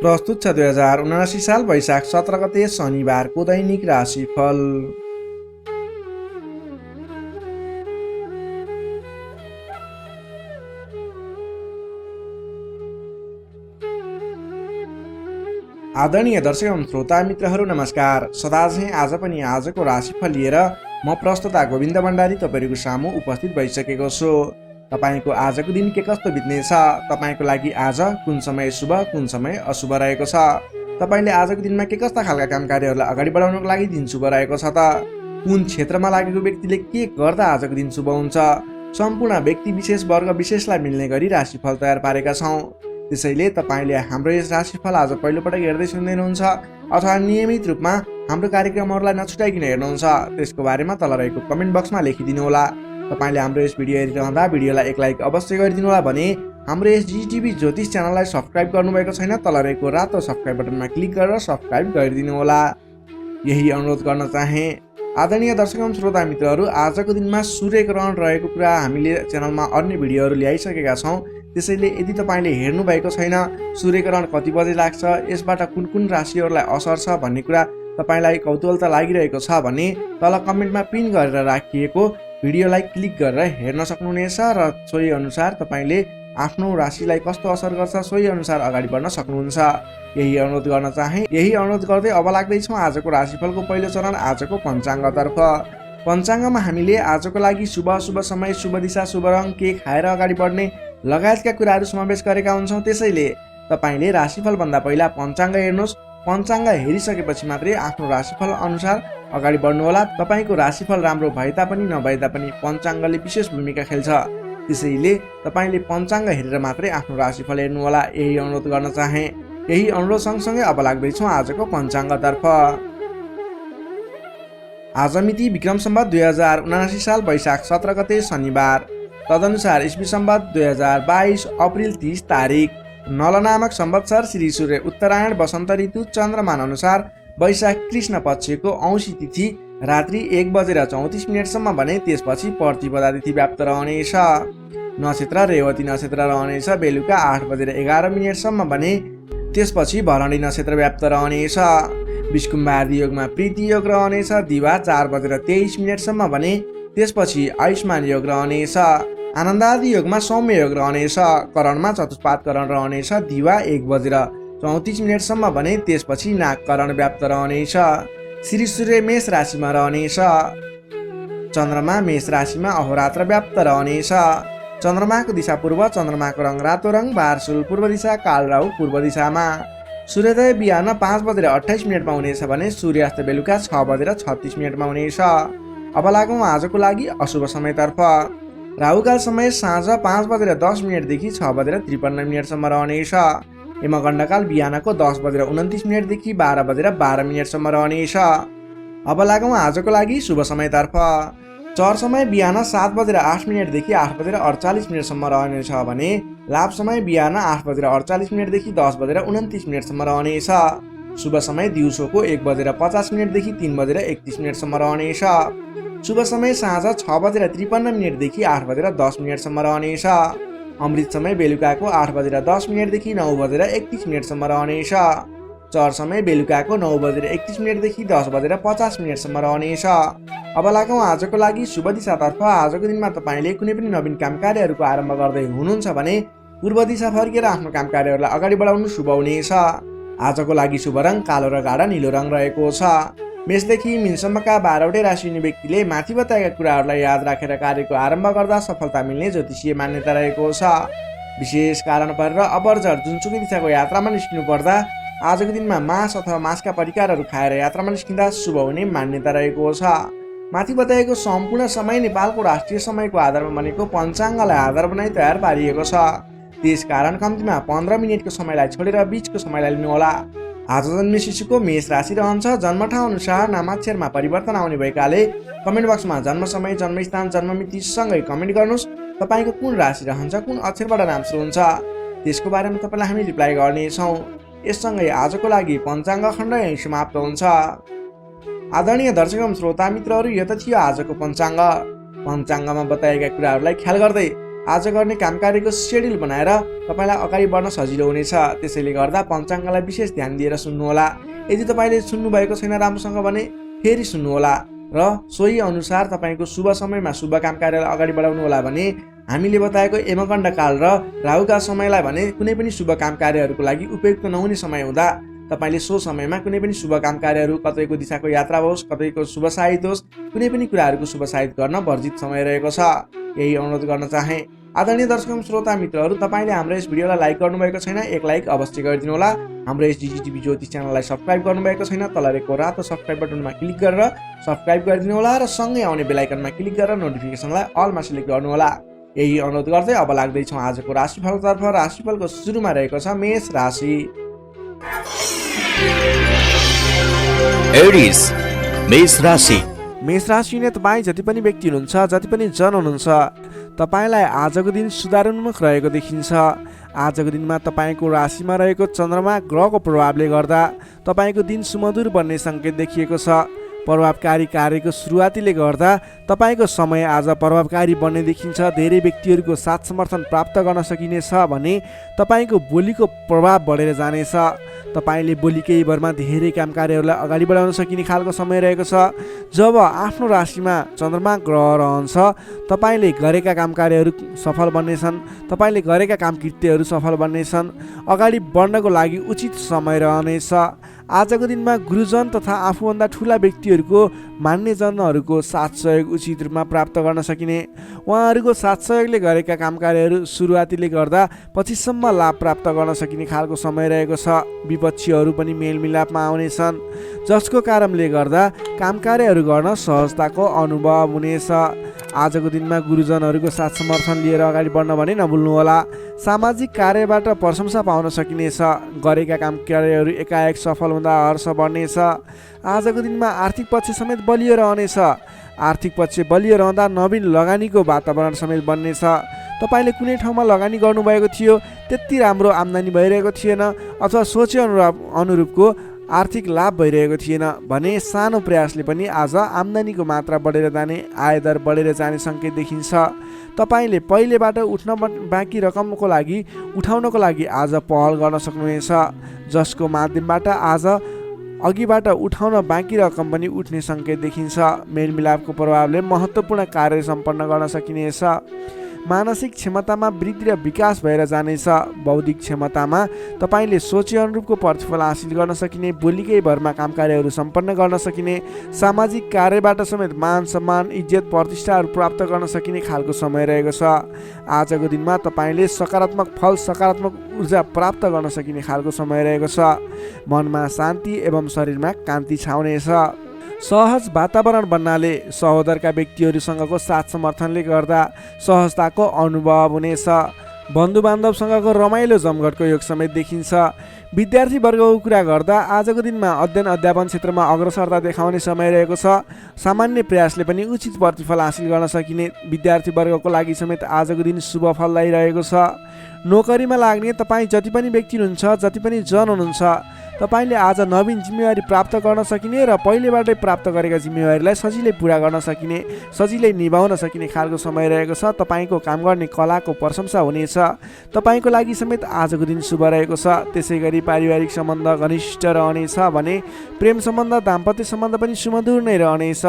प्रस्तुत छ 2079 साल वैशाख 17 गते शनिबारको दैनिक राशिफल। आदरणीय दर्शक एवं श्रोता मित्रहरू नमस्कार। सदा झैं आज पनि आजको राशिफल लिएर म प्रस्तुता गोविन्द भण्डारी तपाईहरुको सामु उपस्थित भइसकेको छु। तपाईको आजको दिन के कस्तो बित्नेछ, तपाईको लागि आज कुन समय शुभ कुन समय अशुभ रहेको छ, तपाईले आजको दिनमा के कस्ता खालका कामकार्यहरूलाई अगाडि बढाउनको लागि दिन शुभ रहेको छ त, कुन क्षेत्रमा लागेको व्यक्तिले के गर्दा आजको दिन शुभ हुन्छ, सम्पूर्ण व्यक्ति विशेष वर्ग विशेषलाई मिल्ने गरी राशिफल तयार पारेका छौं। त्यसैले तपाईले हाम्रो यस राशिफल आज पहिलोपटक हेर्दै सुन्दै हुनुहुन्छ अथवा नियमित रूपमा हाम्रो कार्यक्रमहरूलाई नछुटाइकिन हेर्नुहुन्छ, त्यसको बारेमा तल रहेको कमेन्ट बक्समा लेखिदिनु होला। तपाईले हाम्रो यस भिडियो हेरिरहँदा भिडियोलाई एक लाइक अवश्य गरिदिनु होला भने हाम्रो यस जिटिभी ज्योतिष च्यानललाई सब्स्क्राइब गर्नुभएको छैन तल रहेको रातो सब्स्क्राइब बटनमा क्लिक गरेर सब्स्क्राइब गरिदिनु होला। यही अनुरोध गर्न चाहे। आदरणीय दर्शक एवं श्रोता मित्रहरू, आजको दिनमा सूर्य ग्रहण रहेको कुरा हामीले च्यानलमा अन्य भिडियोहरू ल्याइसकेका छौं। त्यसैले यदि तपाईले हेर्नु भएको छैन सूर्य ग्रहण कति बजे लाग्छ, यसबाट कुन कुन राशिहरूलाई असर छ भन्ने कुरा तपाईलाई कौतूहलता लागिरहेको छ भने तल कमेन्टमा पिन गरेर राखिएको भिडियोलाई क्लिक गरेर हेर्न सक्नुहुनेछ र सोही अनुसार तपाईले आफ्नो राशिलाई कस्तो असर गर्छ सोही अनुसार अगाडि बढ्न सक्नुहुन्छ। यही अनुरोध गर्न चाहे। यही अनुरोध गर्दै अब लाग्दैछौँ आजको राशिफलको पहिलो चरण आजको पञ्चाङ्गतर्फ। पञ्चाङ्गमा हामीले आजको लागि शुभ अशुभ समय, शुभ दिशा, शुभ रङ, के खाएर अगाडि बढ्ने लगायतका कुराहरू समावेश गरेका हुन्छौँ। त्यसैले तपाईले राशिफल भन्दा पहिला पञ्चाङ्ग हेर्नुहोस्। पञ्चाङ्ग हेरिसकेपछि मात्रै आफ्नो राशिफल अनुसार अगाडि बढ्नुहोला। तपाईको राशिफल राम्रो भए तापनि नभए तापनि पञ्चाङ्गले विशेष भूमिका खेल्छ। त्यसैले तपाईले पञ्चाङ्ग हेरेर मात्रै आफ्नो राशिफल हेर्नुहोला, यही अनुरोध गर्न चाहे। यही अनुरोध सँगसँगै अब लाग्दैछौँ आजको पञ्चाङ्गतर्फ। आज मिति विक्रम सम्वत 2079 साल वैशाख 17 गते शनिबार, तदनुसार इस्वी सम्वत 2022 अप्रिल 30 तारिक, नल नामक संवत्सर श्री सूर्य उत्तरायण वसन्त ऋतु चन्द्रमान अनुसार वैशाख कृष्ण पक्षको औँसी तिथि रात्रि 1:34 सम्म भने त्यसपछि प्रतिपदा तिथि व्याप्त रहनेछ। नक्षत्र रेवती नक्षत्र रहनेछ बेलुका 8:11 सम्म भने त्यसपछि भरणी नक्षत्र व्याप्त रहनेछ। विष्कुम्भादी योगमा प्रीति योग रहनेछ दिवा 4:23 सम्म भने त्यसपछि आयुष्मान योग रहनेछ। आनन्दादि योगमा सौम्य योग रहनेछ। करणमा चतुष्पाद करण रहनेछ दिवा 1:34 सम्म भने त्यसपछि नागकरण व्याप्त रहनेछ। श्री सूर्य मेष राशिमा रहनेछ। चन्द्रमा मेष राशिमा अहोरात्र व्याप्त रहनेछ। चन्द्रमाको दिशा पूर्व, चन्द्रमाको रङ रातो रङ, बारसुल पूर्व दिशा, कालराहु पूर्व दिशामा। सूर्योदय बिहान 5:28 हुनेछ भने सूर्यास्त बेलुका 6:36 हुनेछ। अब लागौँ आजको लागि अशुभ समयतर्फ। राहुकाल समय साँझ 5:10 देखि 6:53 सम्म रहनेछ। यमगण्डकाल बिहानको 10:29 देखि 12:12 सम्म रहनेछ। अब लागौँ आजको लागि शुभ समयतर्फ। चर समय बिहान 7:08 देखि 8:48 सम्म रहनेछ भने लाभ समय बिहान 8:48 देखि 10:29 सम्म रहनेछ। शुभ समय दिउँसोको 1:50 देखि 3:31 सम्म रहनेछ। शुभ समय साँझ 6:53 देखि 8:10 सम्म रहनेछ। अमृत समय बेलुकाको 8:10 देखि 9:31 सम्म रहनेछ। चर समय बेलुकाको 9:31 देखि 10:50 सम्म रहनेछ। अब लागौँ आजको लागि शुभ दिशातर्फ। आजको दिनमा तपाईले कुनै पनि नवीन काम कार्यहरूको आरम्भ गर्दै हुनुहुन्छ भने पूर्व दिशा फर्केर आफ्नो काम कार्यहरूलाई अगाडि बढाउनु शुभ हुनेछ। आजको लागि शुभ रङ कालो र गाढा नीलो रङ रहेको छ। मेषदेखि मीनसम्मका 12वटै राशि हुने व्यक्तिले माथि बताएका कुराहरूलाई याद राखेर कार्यको आरम्भ गर्दा सफलता मिल्ने ज्योतिषीय मान्यता रहेको छ। विशेष कारण परेर अबर्जर जुनसुकै दिशाको यात्रामा निस्किनु पर्दा आजको दिनमा मास अथवा मासका परिकारहरू खाएर यात्रामा निस्किँदा शुभ हुने मान्यता रहेको छ। माथि बताएको सम्पूर्ण समय नेपालको राष्ट्रिय समयको आधारमा बनेको पञ्चाङ्गलाई आधार बनाई तयार पारिएको छ। त्यसकारण कम्तीमा 15 मिनेटको समयलाई छोडेर बीचको समयलाई लिनुहोला। आज जन्मे शिशुको मेष राशि रहन्छ। जन्मठाउँ अनुसार नामाक्षरमा परिवर्तन आउने भएकाले कमेन्ट बक्समा जन्म समय, जन्मस्थान, जन्ममिति सँगै कमेन्ट गर्नुहोस्। तपाईँको कुन राशि रहन्छ, कुन अक्षरबाट नाम सुरु हुन्छ त्यसको बारेमा तपाईँलाई हामी रिप्लाई गर्नेछौँ। यससँगै आजको लागि पञ्चाङ्ग खण्ड यहीँ समाप्त हुन्छ। आदरणीय दर्शक एवं श्रोता मित्रहरू, यो त थियो आजको पञ्चाङ्ग। पञ्चाङ्गमा बताएका कुराहरूलाई ख्याल गर्दै आज गर्ने काम कार्यको सेड्युल बनाएर तपाईँलाई अगाडि बढ्न सजिलो हुनेछ। त्यसैले गर्दा पञ्चाङ्गलाई विशेष ध्यान दिएर सुन्नुहोला। यदि तपाईँले सुन्नुभएको छैन राम्रोसँग भने फेरि सुन्नुहोला र सोही अनुसार तपाईँको शुभ समयमा शुभ काम कार्यलाई अगाडि बढाउनु होला भने हामीले बताएको यमगण्ड काल र राहुका समयलाई भने कुनै पनि शुभ काम कार्यहरूको लागि उपयुक्त नहुने समय हुँदा तपाईँले सो समयमा कुनै पनि शुभ काम कार्यहरू, कतैको दिशाको यात्रा होस्, कतैको शुभ साहित्य होस्, कुनै पनि कुराहरूको शुभ साहित्य गर्न वर्जित समय रहेको छ। यही अनुरोध गर्न चाहे। आदरणीय दर्शक श्रोता मित्रहरू, तपाईँले हाम्रो यस भिडियोलाई लाइक गर्नुभएको छैन, एक लाइक अवश्य गरिदिनु होला। हाम्रो यस डिजिटिभी ज्योतिष च्यानललाई सब्सक्राइब गर्नुभएको छैन, तल रहेको रातो सब्सक्राइब बटनमा क्लिक गरेर सब्सक्राइब गरिदिनु होला र सँगै आउने बेल आइकनमा क्लिक गरेर नोटिफिकेसनलाई अलमा सिलेक्ट गर्नु होला। यही अनुरोध गर्दै अब लाग्दैछौँ आजको राशिफलतर्फ। राशिफलको सुरुमा रहेको छ मेष राशि। एरिस मेष राशि। मेष राशि नै तपाईँ जति पनि व्यक्ति हुनुहुन्छ, जति पनि जन हुनुहुन्छ, तपाईँलाई आजको दिन सुधारोन्मुख रहेको देखिन्छ। आजको दिनमा तपाईँको राशिमा रहेको चन्द्रमा ग्रहको प्रभावले गर्दा तपाईँको दिन सुमधुर बन्ने सङ्केत देखिएको छ। प्रभावकारी कार्यको सुरुवातीले गर्दा तपाईँको समय आज प्रभावकारी बन्ने देखिन्छ। धेरै व्यक्तिहरूको साथ समर्थन प्राप्त गर्न सकिनेछ भने तपाईँको बोलीको प्रभाव बढेर जानेछ। तपाईँले बोली केही भरमा धेरै काम कार्यहरूलाई अगाडि बढाउन सकिने खालको समय रहेको छ। जब आफ्नो राशिमा चन्द्रमा ग्रह रहन्छ, तपाईँले गरेका काम कार्यहरू सफल बन्नेछन्। तपाईँले गरेका काम कृत्यहरू सफल बन्नेछन्। अगाडि बढ्नको लागि उचित समय रहनेछ। आजको दिनमा गुरुजन तथा आफूभन्दा ठुला व्यक्तिहरूको मान्यजनहरूको साथ सहयोग उचित रूपमा प्राप्त गर्न सकिने। उहाँहरूको साथ सहयोगले गरेका काम कार्यहरू सुरुवातीले गर्दा पछिसम्म लाभ प्राप्त गर्न सकिने खालको समय रहेको छ। विपक्षीहरू पनि मेलमिलापमा आउनेछन्, जसको कारणले गर्दा काम कार्यहरू गर्न सहजताको अनुभव हुनेछ। आजको दिनमा गुरुजनहरूको साथ समर्थन लिएर अगाडि बढ्न भने नभुल्नुहोला। सामाजिक कार्यबाट प्रशंसा पाउन सकिनेछ। गरेका काम कार्यहरू एकाएक सफल हुँदा हर्ष बढ्नेछ। आजको दिनमा आर्थिक पक्ष समेत बलियो रहनेछ। आर्थिक पक्ष बलियो रहँदा नवीन लगानीको वातावरण समेत बन्नेछ। तपाईँले कुनै ठाउँमा लगानी गर्नुभएको थियो, त्यति राम्रो आम्दानी भइरहेको थिएन अथवा सोचे अनुरूपको आर्थिक लाभ भइरहेको थिएन भने सानो प्रयासले पनि आज आम्दानीको मात्रा बढेर जाने, आयदर बढेर जाने सङ्केत देखिन्छ। तपाईँले पहिलेबाट बाँकी रकमको लागि उठाउनको लागि आज पहल गर्न सक्नुहुनेछ, जसको माध्यमबाट आज अघिबाट उठाउन बाँकी रकम पनि उठ्ने सङ्केत देखिन्छ। मेलमिलापको प्रभावले महत्त्वपूर्ण कार्य सम्पन्न गर्न सकिनेछ। मानसिक क्षमतामा वृद्धि र विकास भएर जानेछ। बौद्धिक क्षमतामा तपाईँले सोचे अनुरूपको प्रतिफल हासिल गर्न सकिने, बोलीकै भरमा काम कार्यहरू सम्पन्न गर्न सकिने, सामाजिक कार्यबाट समेत मान सम्मान, इज्जत, प्रतिष्ठाहरू प्राप्त गर्न सकिने खालको समय रहेको छ। आजको दिनमा तपाईँले सकारात्मक फल, सकारात्मक ऊर्जा प्राप्त गर्न सकिने खालको समय रहेको छ। मनमा शान्ति एवं शरीरमा कान्ति छाउनेछ। सहज वातावरण बन्नाले सहोदरका व्यक्तिहरूसँगको साथ समर्थनले गर्दा सहजताको अनुभव हुनेछ। बन्धुबान्धवसँगको रमाइलो जमघटको योग समेत देखिन्छ। विद्यार्थी वर्गको कुरा गर्दा आजको दिनमा अध्ययन अध्यापन क्षेत्रमा अग्रसरता देखाउने समय रहेको छ। सामान्य प्रयासले पनि उचित प्रतिफल हासिल गर्न सकिने विद्यार्थी वर्गको लागि समेत आजको दिन शुभ फलदायी रहेको छ। नोकरीमा लाग्ने तपाईँ जति पनि व्यक्ति हुनुहुन्छ, जति पनि जन हुनुहुन्छ, तपाईँले आज नवीन जिम्मेवारी प्राप्त गर्न सकिने र पहिलेबाटै प्राप्त गरेका जिम्मेवारीलाई सजिलै पुरा गर्न सकिने, सजिलै निभाउन सकिने खालको समय रहेको छ। तपाईँको काम गर्ने कलाको प्रशंसा हुनेछ। तपाईँको लागि समेत आजको दिन शुभ रहेको छ। त्यसै गरी पारिवारिक सम्बन्ध घनिष्ठ रहनेछ भने प्रेम सम्बन्ध, दाम्पत्य सम्बन्ध पनि सुमधुर नै रहनेछ।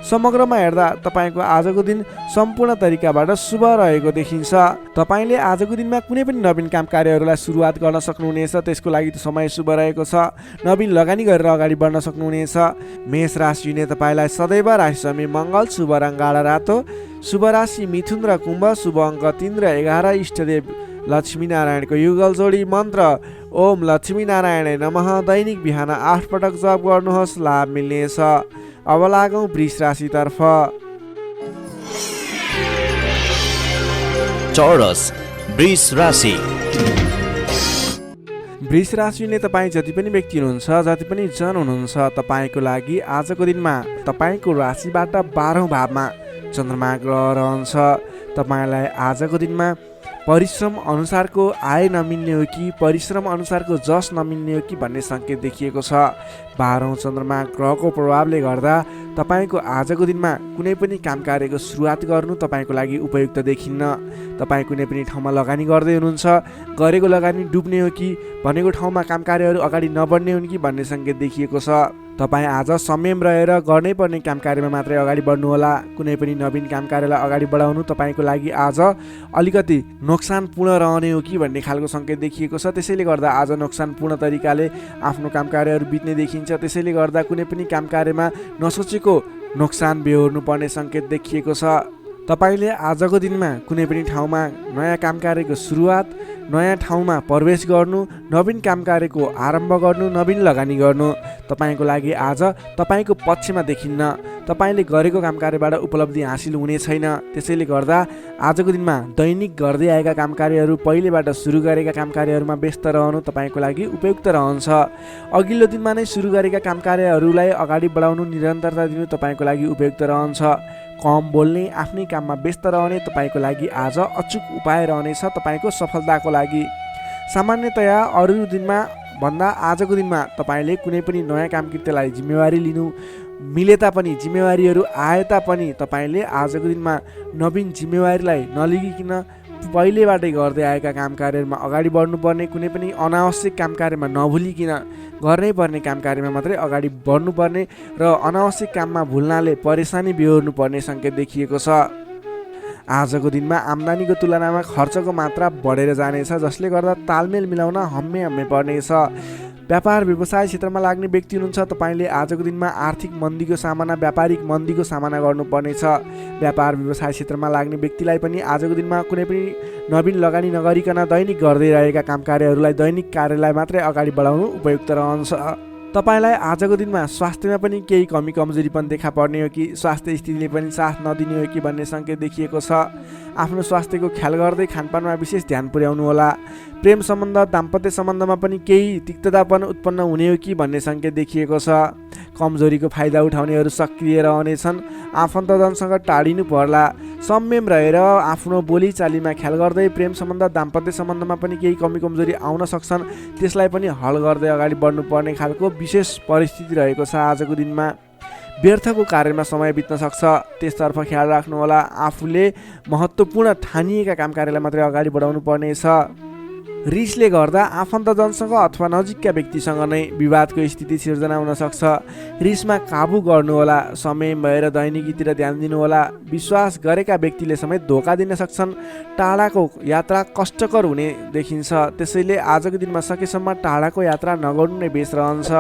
समग्रमा हेर्दा तपाईँको आजको दिन सम्पूर्ण तरिकाबाट शुभ रहेको देखिन्छ। तपाईँले आजको दिनमा कुनै पनि नवीन काम कार्यहरूलाई सुरुवात गर्न सक्नुहुनेछ। त्यसको लागि समय शुभ रहेको छ। नवीन लगानी गरेर अगाडि बढ्न सक्नुहुनेछ। मेष राशिले तपाईँलाई सदैव राशिसमी मङ्गल, शुभ रङ गाढा रातो, शुभ राशि मिथुन र कुम्भ, शुभ अङ्क 3 र 11, इष्टदेव लक्ष्मीनारायणको युगल जोडी मन्त्र ओम लक्ष्मीनारायण नमः दैनिक बिहान 8 पटक जप गर्नुहोस्, लाभ मिल्नेछ। अब लागौँ वृष राशितर्फ। चौरस वृष राशि। वृष राशिले तपाईँ जति पनि व्यक्ति हुनुहुन्छ, जति पनि जन हुनुहुन्छ, तपाईँको लागि आजको दिनमा तपाईँको राशिबाट 12औं भावमा चन्द्रमा ग्रह रहन्छ। तपाईँलाई आजको दिनमा परिश्रम अनुसारको आय नमिल्ने हो कि परिश्रम अनुसारको जस नमिल्ने हो कि भन्ने सङ्केत देखिएको छ। 12औं चन्द्रमा ग्रहको प्रभावले गर्दा तपाईँको आजको दिनमा कुनै पनि काम कार्यको सुरुवात गर्नु तपाईँको लागि उपयुक्त देखिन्न। तपाईँ कुनै पनि ठाउँमा लगानी गर्दै हुनुहुन्छ, गरेको लगानी डुब्ने हो कि भनेको ठाउँमा काम कार्यहरू अगाडि नबढ्ने हुन् कि भन्ने सङ्केत देखिएको छ। तपाईँ आज संयम रहेर गर्नै पर्ने काम कार्यमा मात्रै अगाडि बढ्नुहोला। कुनै पनि नवीन काम कार्यलाई अगाडि बढाउनु तपाईँको लागि आज अलिकति नोक्सानपूर्ण रहने हो कि भन्ने खालको सङ्केत देखिएको छ। त्यसैले गर्दा आज नोक्सानपूर्ण तरिकाले आफ्नो काम कार्यहरू बित्ने देखिन्छ। त्यसैले गर्दा कुनै पनि काम कार्यमा नसोचेको नोक्सान बेहोर्नु पर्ने सङ्केत देखिएको छ। तपाईँले आजको दिनमा कुनै पनि ठाउँमा नयाँ काम कार्यको सुरुवात, नयाँ ठाउँमा प्रवेश गर्नु, नवीन काम कार्यको आरम्भ गर्नु, नवीन लगानी गर्नु तपाईँको लागि आज तपाईँको पक्षमा देखिन्न। तपाईँले गरेको काम कार्यबाट उपलब्धि हासिल हुने छैन। त्यसैले गर्दा आजको दिनमा दैनिक गर्दै आएका काम कार्यहरू, पहिलेबाट सुरु गरेका काम कार्यहरूमा व्यस्त रहनु तपाईँको लागि उपयुक्त रहन्छ। अघिल्लो दिनमा नै सुरु गरेका काम कार्यहरूलाई अगाडि बढाउनु, निरन्तरता दिनु तपाईँको लागि उपयुक्त रहन्छ। कम बोल्ने, आफ्नै काममा व्यस्त रहने तपाईँको लागि आज अचुक उपाय रहनेछ तपाईँको सफलताको लागि। सामान्यतया अरू दिनमा भन्दा आजको दिनमा तपाईँले कुनै पनि नयाँ काम कृत्यलाई जिम्मेवारी लिनु मिले तापनि, जिम्मेवारीहरू आए तापनि तपाईँले आजको दिनमा नवीन जिम्मेवारीलाई नलिगिकन पहिलेबाटै गर्दै आएका काम कार्यहरूमा अगाडि बढ्नुपर्ने, कुनै पनि अनावश्यक काम कार्यमा नभुलिकन गर्नै पर्ने काम कार्यमा मात्रै अगाडि बढ्नुपर्ने र अनावश्यक काममा भुल्नाले परेसानी बेहोर्नु पर्ने सङ्केत देखिएको छ। आजको दिनमा आम्दानीको तुलनामा खर्चको मात्रा बढेर जानेछ, जसले गर्दा तालमेल मिलाउन हम्मे पर्नेछ। व्यापार व्यवसाय क्षेत्रमा लाग्ने व्यक्ति हुनुहुन्छ, तपाईँले आजको दिनमा आर्थिक मन्दीको सामना, व्यापारिक मन्दीको सामना गर्नुपर्नेछ। व्यापार व्यवसाय क्षेत्रमा लाग्ने व्यक्तिलाई पनि आजको दिनमा कुनै पनि नवीन लगानी नगरिकन दैनिक गर्दै रहेका काम कार्यहरूलाई, दैनिक कार्यलाई मात्रै अगाडि बढाउनु उपयुक्त रहन्छ। तपाईँलाई आजको दिनमा स्वास्थ्यमा पनि केही कमी कमजोरी पनि देखा पर्ने हो कि स्वास्थ्य स्थितिले पनि साथ नदिने हो कि भन्ने सङ्केत देखिएको छ। आफ्नो स्वास्थ्यको ख्याल गर्दै खानपानमा विशेष ध्यान पुर्याउनु होला। प्रेम सम्बन्ध, दाम्पत्य सम्बन्धमा पनि केही तिक्ततापन उत्पन्न हुने हो कि भन्ने सङ्केत देखिएको छ। कमजोरीको फाइदा उठाउनेहरू सक्रिय रहनेछन्। आफन्तजनसँग टाढिनु पर्ला। संयम रहेर आफ्नो बोलीचालीमा ख्याल गर्दै प्रेम सम्बन्ध, दाम्पत्य सम्बन्धमा पनि केही कमी कमजोरी आउन सक्छन्, त्यसलाई पनि हल गर्दै अगाडि बढ्नुपर्ने खालको विशेष परिस्थिति रहेको छ। आजको दिनमा व्यर्थको कार्यमा समय बित्न सक्छ, त्यसतर्फ ख्याल राख्नुहोला। आफूले महत्त्वपूर्ण ठानिएका काम कार्यलाई मात्रै अगाडि बढाउनु पर्नेछ। रिसले गर्दा आफन्तजनसँग अथवा नजिकका व्यक्तिसँग नै विवादको स्थिति सिर्जना हुन सक्छ। रिसमा काबु गर्नुहोला। समय भएर दैनिकीतिर ध्यान दिनुहोला। विश्वास गरेका व्यक्तिले समेत धोका दिन सक्छन्। टाढाको यात्रा कष्टकर हुने देखिन्छ, त्यसैले आजको दिनमा सकेसम्म टाढाको यात्रा नगर्नु नै बेस रहन्छ।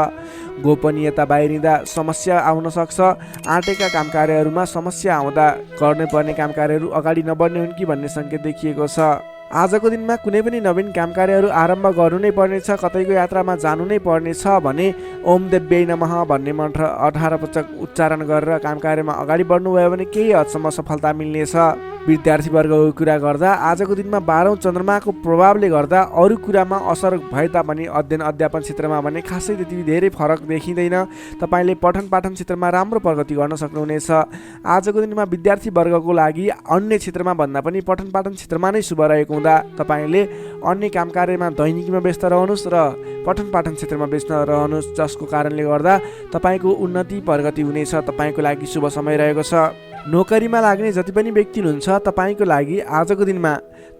गोपनीयता बाहिरिँदा समस्या आउन सक्छ। आँटेका काम कार्यहरूमा समस्या आउँदा गर्नै पर्ने काम कार्यहरू अगाडि नबढ्ने हुन् कि भन्ने सङ्केत देखिएको छ। आजको दिनमा कुनै पनि नवीन काम कार्यहरू आरम्भ गर्नु नै पर्नेछ, कतैको यात्रामा जानु नै पर्नेछ भने ओम देव्यै नमः भन्ने मन्त्र 18 पटक उच्चारण गरेर काम कार्यमा अगाडि बढ्नुभयो भने केही हदसम्म सफलता मिल्नेछ। विद्यार्थीवर्गको कुरा गर्दा आजको दिनमा 12औं चन्द्रमाको प्रभावले गर्दा अरू कुरामा असर भए तापनि अध्ययन अध्यापन क्षेत्रमा भने खासै त्यति धेरै फरक देखिँदैन। तपाईँले पठन पाठन क्षेत्रमा राम्रो प्रगति गर्न सक्नुहुनेछ। आजको दिनमा विद्यार्थीवर्गको लागि अन्य क्षेत्रमा भन्दा पनि पठन पाठन क्षेत्रमा नै शुभ रहेको हुँदा तपाईँले अन्य काम कार्यमा दैनिकीमा व्यस्त रहनुहोस् र पठन पाठन क्षेत्रमा व्यस्त रहनुहोस्, जसको कारणले गर्दा तपाईँको उन्नति प्रगति हुनेछ। तपाईँको लागि शुभ समय रहेको छ। नोकरीमा लाग्ने जति पनि व्यक्ति हुनुहुन्छ, तपाईँको लागि आजको दिनमा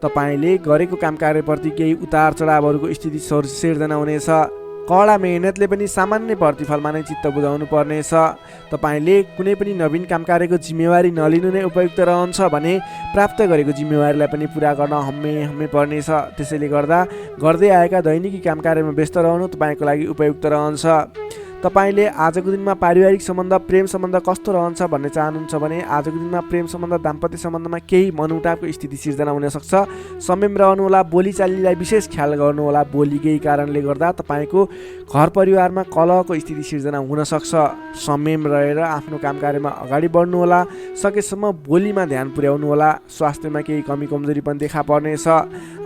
तपाईँले गरेको काम कार्यप्रति केही उतार चढावहरूको स्थिति सिर्जना हुनेछ। कडा मेहनतले पनि सामान्य प्रतिफलमा नै चित्त बुझाउनु पर्नेछ। तपाईँले कुनै पनि नवीन काम कार्यको जिम्मेवारी नलिनु नै उपयुक्त रहन्छ भने प्राप्त गरेको जिम्मेवारीलाई पनि पुरा गर्न हम्मे पर्नेछ। त्यसैले गर्दा गर्दै आएका दैनिकी काम कार्यमा व्यस्त रहनु तपाईँको लागि उपयुक्त रहन्छ। तपाईँले आजको दिनमा पारिवारिक सम्बन्ध, प्रेम सम्बन्ध कस्तो रहन्छ भन्ने चाहनुहुन्छ भने आजको दिनमा प्रेम सम्बन्ध, दाम्पत्य सम्बन्धमा केही मनमुटावको स्थिति सिर्जना हुन सक्छ। संयम रहनुहोला। बोलीचालीलाई विशेष ख्याल गर्नुहोला। बोलीकै कारणले गर्दा तपाईँको घर परिवारमा कलहको स्थिति सिर्जना हुन सक्छ। संयम रहेर आफ्नो काम कार्यमा अगाडि बढ्नुहोला। सकेसम्म बोलीमा ध्यान पुर्याउनुहोला। स्वास्थ्यमा केही कमी कमजोरी पनि देखा पर्नेछ।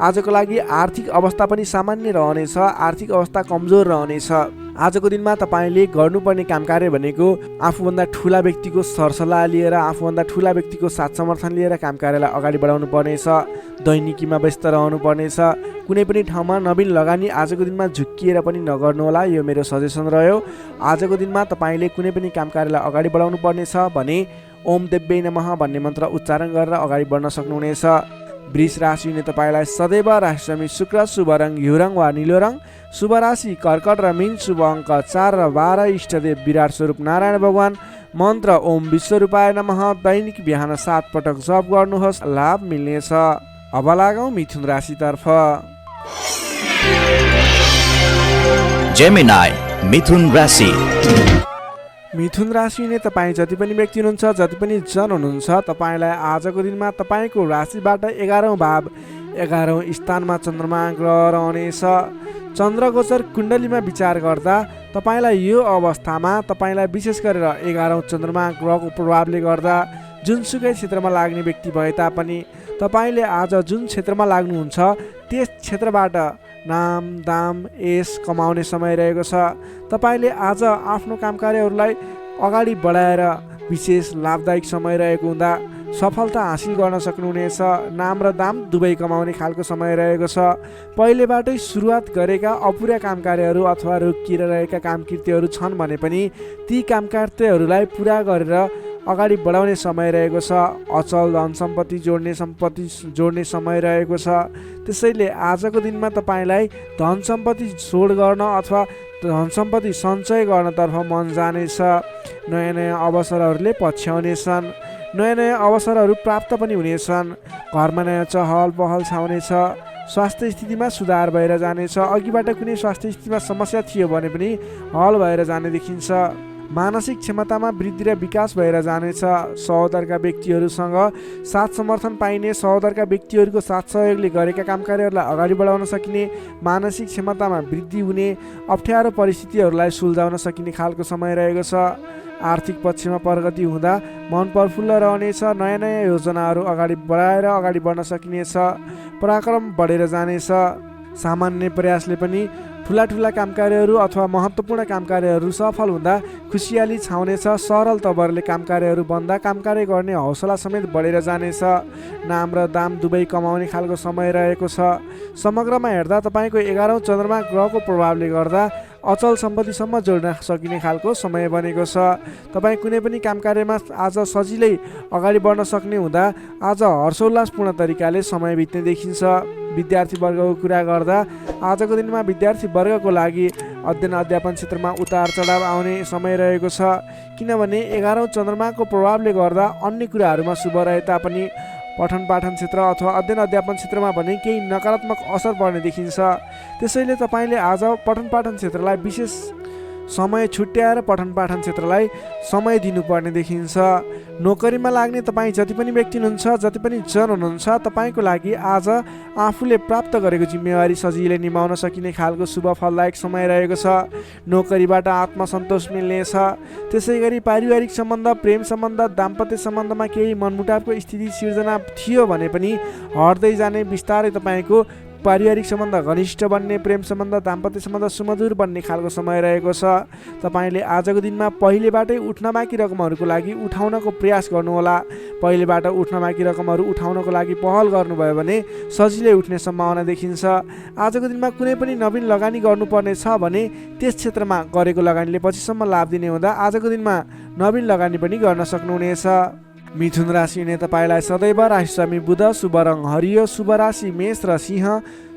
आजको लागि आर्थिक अवस्था पनि सामान्य रहनेछ। आर्थिक अवस्था कमजोर रहनेछ। आजको दिनमा तपाईँले गर्नुपर्ने कामकार्य भनेको आफूभन्दा ठुला व्यक्तिको सरसल्लाह लिएर आफूभन्दा ठुला व्यक्तिको साथ समर्थन लिएर कामकार्यलाई अगाडि बढाउनु पर्नेछ। दैनिकीमा व्यस्त रहनु पर्नेछ। कुनै पनि ठाउँमा नवीन लगानी आजको दिनमा झुक्किएर पनि नगर्नुहोला, यो मेरो सजेसन रह्यो। आजको दिनमा तपाईँले कुनै पनि कामकार्यलाई अगाडि बढाउनु पर्नेछ भने ओम देव्यै नमः भन्ने मन्त्र उच्चारण गरेर अगाडि बढ्न सक्नुहुनेछ। वृष राशि हुने तपाईँलाई सदैव राशिस्वामी शुक्र, शुभ रङ घिउ रङ वा निलो रङ, शुभ राशि कर्कट र मीन, शुभ अङ्क 4 र 12, इष्टदेव विराट स्वरूप नारायण भगवान, मन्त्र ओम विश्वरूपाय नमः। दैनिक बिहान 7 पटक जप गर्नुहोस्, लाभ मिल्नेछ। अब लागौँ मिथुन राशितर्फ। जेमिनाई मिथुन राशि। मिथुन राशि हुने तपाईँ जति पनि व्यक्ति हुनुहुन्छ, जति पनि जन हुनुहुन्छ, तपाईँलाई आजको दिनमा तपाईँको राशिबाट 11औँ भाव 11औँ स्थानमा चन्द्रमा ग्रह रहनेछ। चन्द्रगोचर कुण्डलीमा विचार गर्दा तपाईँलाई यो अवस्थामा तपाईँलाई विशेष गरेर 11औँ चन्द्रमा ग्रहको प्रभावले गर्दा जुनसुकै क्षेत्रमा लाग्ने व्यक्ति भए तापनि तपाईँले आज जुन क्षेत्रमा लाग्नुहुन्छ त्यस क्षेत्रबाट नाम दाम यश कमाउने समय रहेको छ। तपाईँले आज आफ्नो कामकार्यहरूलाई अगाडि बढाएर विशेष लाभदायक समय रहेको हुँदा सफलता हासिल गर्न सक्नुहुनेछ। नाम र दाम दुवै कमाउने खालको समय रहेको छ। पहिलेबाटै सुरुवात गरेका अपुरा कामकार्यहरू अथवा रोकिएर रहेका कामकृत्यहरू छन् भने पनि ती कामकृत्यहरूलाई पुरा गरेर अगाडि बढाउने समय रहेको छ। अचल धन सम्पत्ति जोड्ने समय रहेको छ। त्यसैले आजको दिनमा तपाईँलाई धन सम्पत्ति जोड गर्न अथवा धन सम्पत्ति सञ्चय गर्नतर्फ मन जानेछ। नयाँ नयाँ अवसरहरूले पछ्याउनेछन्। नयाँ नयाँ अवसरहरू प्राप्त पनि हुनेछन्। घरमा नयाँ चहल पहल छाउनेछ। स्वास्थ्य स्थितिमा सुधार भएर जानेछ। अघिबाट कुनै स्वास्थ्य स्थितिमा समस्या थियो भने पनि हल भएर जाने देखिन्छ। मानसिक क्षमतामा वृद्धि र विकास भएर जानेछ। सहोदरका व्यक्तिहरूसँग साथ समर्थन पाइने, सहोदरका व्यक्तिहरूको साथ सहयोगले गरेका कामकार्यहरूलाई अगाडि बढाउन सकिने, मानसिक क्षमतामा वृद्धि हुने, अप्ठ्यारो परिस्थितिहरूलाई सुल्झाउन सकिने खालको समय रहेको छ। आर्थिक पक्षमा प्रगति हुँदा मन प्रफुल्ल रहनेछ। नयाँ नयाँ योजनाहरू अगाडि बढाएर अगाडि बढ्न सकिनेछ। पराक्रम बढेर जानेछ। सामान्य प्रयासले पनि ठुला ठुला कामकार्यहरू अथवा महत्त्वपूर्ण कामकार्यहरू सफल हुँदा खुसियाली छाउनेछ। सरल तवरले कामकार्यहरू बन्दा कामकार्य गर्ने हौसला समेत बढेर जानेछ। नाम र दाम दुवै कमाउने खालको समय रहेको छ। समग्रमा हेर्दा तपाईँको 11औँ चन्द्रमा ग्रहको प्रभावले गर्दा अचल सम्पत्तिसम्म जोड्न सकिने खालको समय बनेको छ। तपाईँ कुनै पनि कामकार्यमा आज सजिलै अगाडि बढ्न सक्ने हुँदा आज हर्षोल्लासपूर्ण तरिकाले समय बित्ने देखिन्छ। विद्यार्थी वर्गको कुरा गर्दा आजको दिनमा विद्यार्थी वर्गको लागि अध्ययन अध्यापन क्षेत्रमा उतार चढाव आउने समय रहेको छ। किनभने 11औँ चन्द्रमाको प्रभावले गर्दा अन्य कुराहरूमा शुभ रहे तापनि पठन पाठन क्षेत्र अथवा अध्ययन अध्यापन क्षेत्रमा भने केही नकारात्मक असर पर्ने देखिन्छ। त्यसैले तपाईँले आज पठन पाठन क्षेत्रलाई विशेष समय छुट्याएर पठन पाठन क्षेत्रलाई समय दिनुपर्ने देखिन्छ। नोकरीमा लाग्ने तपाईँ जति पनि व्यक्ति हुनुहुन्छ, जति पनि जन हुनुहुन्छ, तपाईँको लागि आज आफूले प्राप्त गरेको जिम्मेवारी सजिलै निभाउन सकिने खालको शुभ फलदायक समय रहेको छ। नोकरीबाट आत्मसन्तोष मिल्नेछ। त्यसै गरी पारिवारिक सम्बन्ध, प्रेम सम्बन्ध, दाम्पत्य सम्बन्धमा केही मनमुटावको स्थिति सिर्जना थियो भने पनि हट्दै जाने, बिस्तारै तपाईँको पारिवारिक सम्बन्ध घनिष्ठ बन्ने, प्रेम सम्बन्ध, दाम्पत्य सम्बन्ध सुमधुर बन्ने खालको समय रहेको छ। तपाईँले आजको दिनमा पहिलेबाटै उठ्न बाँकी रकमहरूको लागि उठाउनको प्रयास गर्नुहोला। पहिलेबाट उठ्न बाँकी रकमहरू उठाउनको लागि पहल गर्नुभयो भने सजिलै उठ्ने सम्भावना देखिन्छ। आजको दिनमा कुनै पनि नवीन लगानी गर्नुपर्ने छ भने त्यस क्षेत्रमा गरेको लगानीले पछिसम्म लाभ दिने हुँदा आजको दिनमा नवीन लगानी पनि गर्न सक्नुहुनेछ। मिथुन राशि हुने तपाईँलाई सदैव राशिस्वामी बुध, शुभ रङ हरियो, शुभ राशि मेष र सिंह,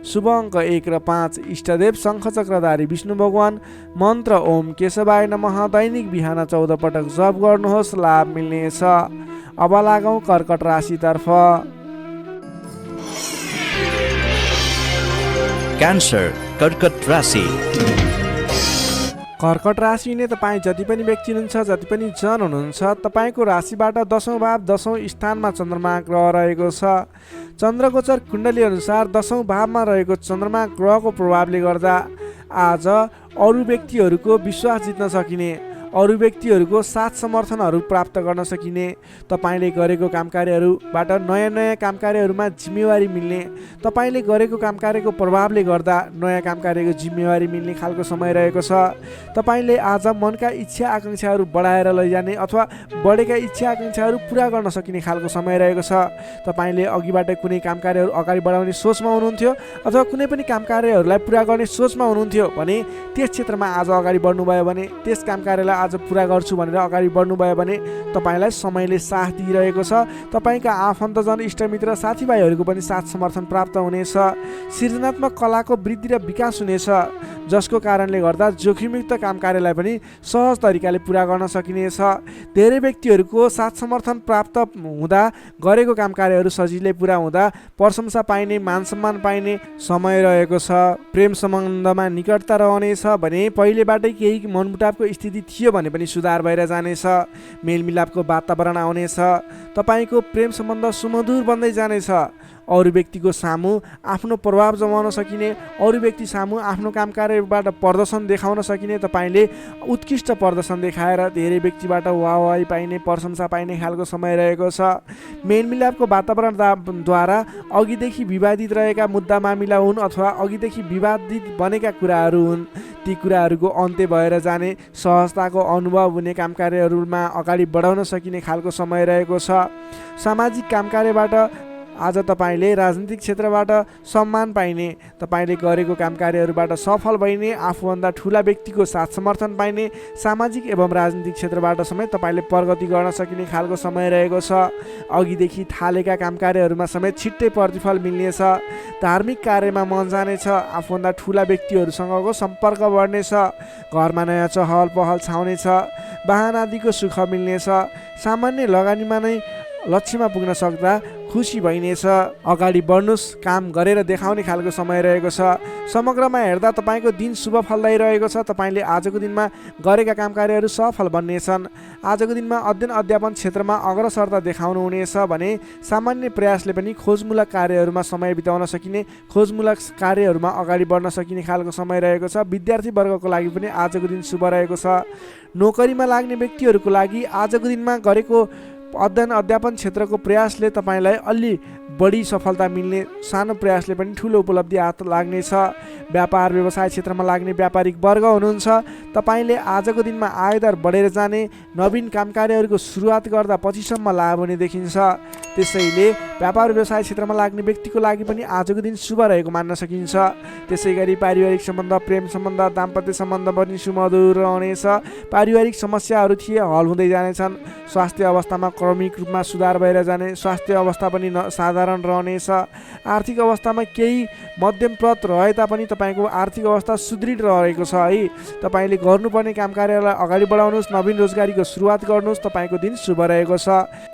शुभ अङ्क 1 र 5, इष्टदेव शङ्खचक्रधारी विष्णु भगवान, मन्त्र ओम केशवाय नमः। दैनिक बिहान 14 पटक जप गर्नुहोस्, लाभ मिल्नेछ। अब लागौँ कर्कट राशितर्फ। क्यान्सर कर्कट राशि। कर्कट राशि हुने तपाईँ जति पनि व्यक्ति हुनुहुन्छ, जति पनि जन हुनुहुन्छ, तपाईँको राशिबाट 10औँ भाव 10औँ स्थानमा चन्द्रमा ग्रह रहेको छ। चन्द्रगोचर कुण्डली अनुसार 10औँ भावमा रहेको चन्द्रमा ग्रहको प्रभावले गर्दा आज अरू व्यक्तिहरूको विश्वास जित्न सकिने, अरू व्यक्तिहरूको साथ समर्थनहरू प्राप्त गर्न सकिने, तपाईँले गरेको कामकार्यहरूबाट नयाँ नयाँ कामकार्यहरूमा जिम्मेवारी मिल्ने, तपाईँले गरेको कामकार्यको प्रभावले गर्दा नयाँ कामकार्यको जिम्मेवारी मिल्ने खालको समय रहेको छ। तपाईँले आज मनका इच्छा आकाङ्क्षाहरू बढाएर लैजाने अथवा बढेका इच्छा आकाङ्क्षाहरू पुरा गर्न सकिने खालको समय रहेको छ। तपाईँले अघिबाट कुनै कामकार्यहरू अगाडि बढाउने सोचमा हुनुहुन्थ्यो अथवा कुनै पनि कामकार्यहरूलाई पुरा गर्ने सोचमा हुनुहुन्थ्यो भने त्यस क्षेत्रमा आज अगाडि बढ्नुभयो भने, त्यस कामकार्यलाई आज पुरा गर्छु भनेर अगाडि बढ्नुभयो भने तपाईँलाई समयले साथ दिइरहेको छ। तपाईँका आफन्तजन, इष्टमित्र, साथीभाइहरूको पनि साथ समर्थन प्राप्त हुनेछ। सृजनात्मक कलाको वृद्धि र विकास हुनेछ, जसको कारणले गर्दा जोखिमयुक्त कामकार्यलाई पनि सहज तरिकाले पुरा गर्न सकिनेछ। धेरै व्यक्तिहरूको साथ समर्थन प्राप्त हुँदा गरेको कामकार्यहरू सजिलै पुरा हुँदा प्रशंसा पाइने, मान सम्मान पाइने समय रहेको छ। प्रेम सम्बन्धमा निकटता रहनेछ भने पहिलेबाटै केही मनमुटावको स्थिति थियो भने पनि सुधार भएर जानेछ। मेलमिलापको वातावरण आउनेछ। तपाईँको प्रेम सम्बन्ध सुमधुर बन्दै जानेछ। अरू व्यक्तिको सामु आफ्नो प्रभाव जमाउन सकिने, अरू व्यक्ति सामु आफ्नो कामकार्यबाट प्रदर्शन देखाउन सकिने, तपाईँले उत्कृष्ट प्रदर्शन देखाएर धेरै व्यक्तिबाट वाहवाही पाइने, प्रशंसा पाइने खालको समय रहेको छ। मेलमिलापको वातावरणद्वारा अघिदेखि विवादित रहेका मुद्दा मामिला हुन् अथवा अघिदेखि विवादित बनेका कुराहरू हुन्, ती कुराहरूको अन्त्य भएर जाने, सहजताको अनुभव हुने, कामकार्यहरूमा अगाडि बढाउन सकिने खालको समय रहेको छ। सामाजिक कामकार्यबाट आज तपाईँले राजनीतिक क्षेत्रबाट सम्मान पाइने, तपाईँले गरेको कामकार्यहरूबाट सफल भइने, आफूभन्दा ठुला व्यक्तिको साथ समर्थन पाइने, सामाजिक एवं राजनीतिक क्षेत्रबाट समेत तपाईँले प्रगति गर्न सकिने खालको समय रहेको छ। अघिदेखि थालेका कामकार्यहरूमा समेत छिट्टै प्रतिफल मिल्नेछ। धार्मिक कार्यमा मन जानेछ। आफूभन्दा ठुला व्यक्तिहरूसँगको सम्पर्क बढ्नेछ। घरमा नयाँ चहल पहल छाउनेछ। वाहन आदिको सुख मिल्नेछ। सामान्य लगानीमा नै लक्ष्यमा पुग्न सक्दा खुसी भइनेछ। अगाडि बढ्नुहोस्, काम गरेर देखाउने खालको समय रहेको छ। समग्रमा हेर्दा तपाईँको दिन शुभ फलदायी रहेको छ। तपाईँले आजको दिनमा गरेका कामकार्यहरू सफल बन्नेछन्। आजको दिनमा अध्ययन अध्यापन क्षेत्रमा अग्रसरता देखाउनु हुनेछ भने सामान्य प्रयासले पनि खोजमूलक कार्यहरूमा समय बिताउन सकिने, खोजमूलक कार्यहरूमा अगाडि बढ्न सकिने खालको समय रहेको छ। विद्यार्थी वर्गको लागि पनि आजको दिन शुभ रहेको छ। नोकरीमा लाग्ने व्यक्तिहरूको लागि आजको दिनमा गरेको अध्ययन अध्यापन क्षेत्रको प्रयासले तपाईँलाई अलि बढी सफलता मिल्ने, सानो प्रयासले पनि ठुलो उपलब्धि हात लाग्नेछ। व्यापार व्यवसाय क्षेत्रमा लाग्ने व्यापारिक वर्ग हुनुहुन्छ, तपाईँले आजको दिनमा आयदार बढेर जाने, नवीन कामकार्यहरूको सुरुवात गर्दा पछिसम्म लाभ हुने देखिन्छ। त्यसैले व्यापार व्यवसाय क्षेत्रमा लाग्ने व्यक्तिको लागि पनि आजको दिन शुभ रहेको मान्न सकिन्छ। त्यसै गरी पारिवारिक सम्बन्ध, प्रेम सम्बन्ध, दाम्पत्य सम्बन्ध पनि सुमधुर रहनेछ। पारिवारिक समस्याहरू थिए हल हुँदै जानेछन्। स्वास्थ्य अवस्थामा क्रमिक रूपमा सुधार भएर जाने, स्वास्थ्य अवस्था पनि साधारण रहनेछ। आर्थिक अवस्थामा केही मध्यमप्रद रहे तापनि तपाईँको आर्थिक अवस्था सुदृढ रहेको छ है। तपाईँले गर्नुपर्ने कामकार्यलाई अगाडि बढाउनुहोस्, नवीन रोजगारीको सुरुवात गर्नुहोस्। तपाईँको दिन शुभ रहेको छ।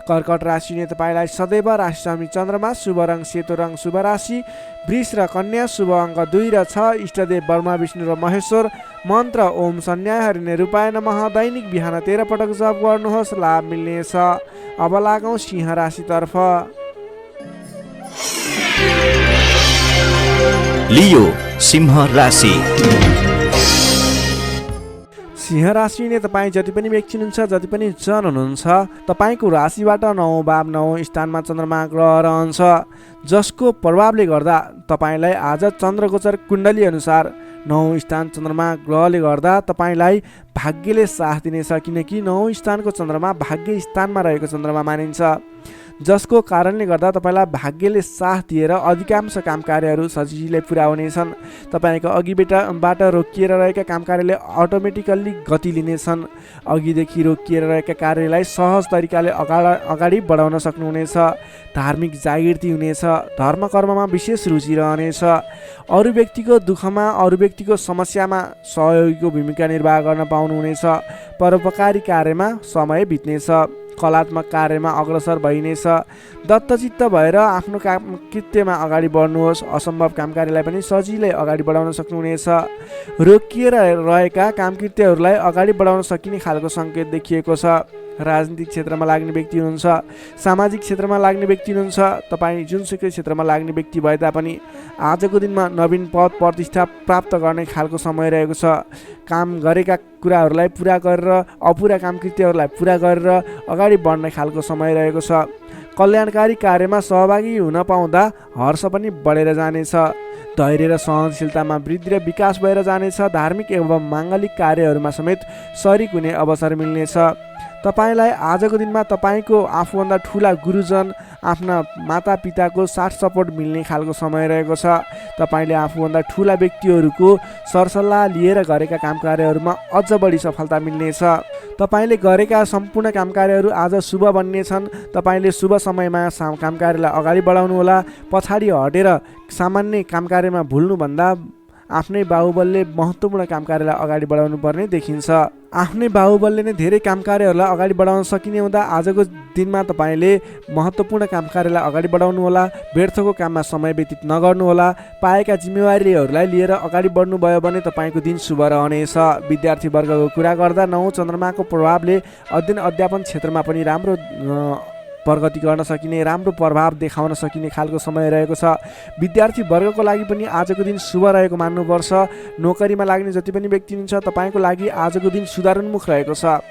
कर्कट राशिले तपाईँलाई सदैव राशिस्वामी चन्द्रमा, शुभ रङ सेतो रङ, शुभ राशि वृष र कन्या, शुभ अङ्क 2 र 6, इष्टदेव ब्रह्मा विष्णु र महेश्वर, मन्त्र ओम सन्याहरि निरूपाय नमः। दैनिक बिहान 13 पटक जप गर्नुहोस्, लाभ मिल्नेछ। अब लागौँ सिंह राशितर्फ। लियो सिंह राशि। सिंह राशिले तपाईँ जति पनि व्यक्ति हुनुहुन्छ, जति पनि जन हुनुहुन्छ, तपाईँको राशिबाट 9 भाव 9 स्थानमा चन्द्रमा ग्रह रहन्छ, जसको प्रभावले गर्दा तपाईँलाई आज चन्द्रगोचर कुण्डली अनुसार 9 स्थान चन्द्रमा ग्रहले गर्दा तपाईँलाई भाग्यले साथ दिनेछ। किनकि 9 स्थानको चन्द्रमा भाग्य स्थानमा रहेको चन्द्रमा मानिन्छ, जसको कारणले गर्दा तपाईँलाई भाग्यले साथ दिएर अधिकांश कामकार्यहरू सजिलै पुरा हुनेछन्। तपाईँको अघिबाट रोकिएर रहेका कामकार्यले अटोमेटिकल्ली गति लिनेछन्। अघिदेखि रोकिएर रहेका कार्यलाई सहज तरिकाले अगाडि बढाउन सक्नुहुनेछ। धार्मिक जागृति हुनेछ। धर्म कर्ममा विशेष रुचि रहनेछ। अरू व्यक्तिको दुःखमा, अरू व्यक्तिको समस्यामा सहयोगीको भूमिका निर्वाह गर्न पाउनुहुनेछ। परोपकारी कार्यमा समय बित्नेछ। कलात्मक कार्यमा अग्रसर भइनेछ। दत्तचित्त भएर आफ्नो काम कृत्यमा अगाडि बढ्नुहोस्। असम्भव कामकार्यलाई पनि सजिलै अगाडि बढाउन सक्नुहुनेछ। रोकिएर रहेका कामकृत्यहरूलाई अगाडि बढाउन सकिने खालको सङ्केत देखिएको छ। राजनीतिक क्षेत्रमा लाग्ने व्यक्ति हुनुहुन्छ, सामाजिक क्षेत्रमा लाग्ने व्यक्ति हुनुहुन्छ, तपाईँ जुनसुकै क्षेत्रमा लाग्ने व्यक्ति भए तापनि आजको दिनमा नवीन पद प्रतिष्ठा प्राप्त गर्ने खालको समय रहेको छ। काम गरेका कुराहरूलाई पुरा गरेर अपुरा कामकृत्यहरूलाई पुरा गरेर अगाडि बढ्ने खालको समय रहेको छ। कल्याणकारी कार्यमा सहभागी हुन पाउँदा हर्ष पनि बढेर जानेछ। धैर्य र सहनशीलतामा वृद्धि र विकास भएर जानेछ। धार्मिक एवं माङ्गलिक कार्यहरूमा समेत शरिक हुने अवसर मिल्नेछ। तपाईँलाई आजको दिनमा तपाईँको आफूभन्दा ठुला गुरुजन, आफ्ना मातापिताको साथ सपोर्ट मिल्ने खालको समय रहेको छ। तपाईँले आफूभन्दा ठुला व्यक्तिहरूको सरसल्लाह लिएर गरेका काम कार्यहरूमा अझ बढी सफलता मिल्नेछ। तपाईँले गरेका सम्पूर्ण काम कार्यहरू आज शुभ बन्नेछन्। तपाईँले शुभ समयमा काम कार्यलाई अगाडि बढाउनुहोला। पछाडि हटेर सामान्य काम कार्यमा भुल्नुभन्दा आफ्नै बाहुबलले महत्त्वपूर्ण काम कार्यलाई अगाडि बढाउनु पर्ने देखिन्छ। आफ्नै बाहुबलले नै धेरै काम कार्यहरूलाई अगाडि बढाउन सकिने हुँदा आजको दिनमा तपाईँले महत्त्वपूर्ण काम कार्यलाई अगाडि बढाउनुहोला। व्यर्थको काममा समय व्यतीत नगर्नुहोला। पाएका जिम्मेवारीहरूलाई लिएर अगाडि बढ्नुभयो भने तपाईँको दिन शुभ रहनेछ। विद्यार्थी वर्गको कुरा गर्दा 9 चन्द्रमाको प्रभावले अध्ययन अध्यापन क्षेत्रमा पनि राम्रो प्रगति गर्न सकिने, राम्रो प्रभाव देखाउन सकिने खालको समय रहेको छ। विद्यार्थी वर्गको लागि पनि आजको दिन शुभ रहेको मान्नुपर्छ। नोकरीमा लाग्ने जति पनि व्यक्ति हुनुहुन्छ तपाईँको लागि आजको दिन सुधारोन्मुख रहेको छ।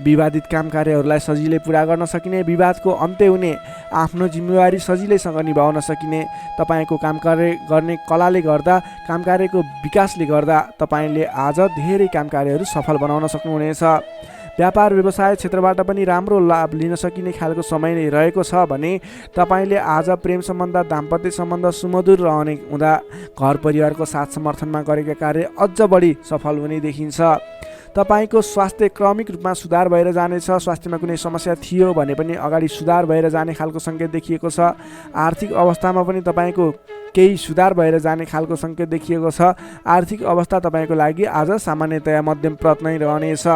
विवादित काम कार्यहरूलाई सजिलै पुरा गर्न सकिने, विवादको अन्त्य हुने, आफ्नो जिम्मेवारी सजिलैसँग निभाउन सकिने, तपाईँको काम कार्य गर्ने कलाले गर्दा, काम कार्यको विकासले गर्दा तपाईँले आज धेरै काम कार्यहरू सफल बनाउन सक्नुहुनेछ। व्यापार व्यवसाय क्षेत्रबाट पनि राम्रो लाभ लिन सकिने खालको समय नै रहेको छ भने तपाईँले आज प्रेम सम्बन्ध, दाम्पत्य सम्बन्ध सुमधुर रहने हुँदा घर परिवारको साथ समर्थनमा गरेका कार्य अझ बढी सफल हुने देखिन्छ। तपाईँको स्वास्थ्य क्रमिक रूपमा सुधार भएर जानेछ। स्वास्थ्यमा कुनै समस्या थियो भने पनि अगाडि सुधार भएर जाने खालको सङ्केत देखिएको छ। आर्थिक अवस्थामा पनि तपाईँको केही सुधार भएर जाने खालको सङ्केत देखिएको छ। आर्थिक अवस्था तपाईँको लागि आज सामान्यतया मध्यमप्रद नै रहनेछ।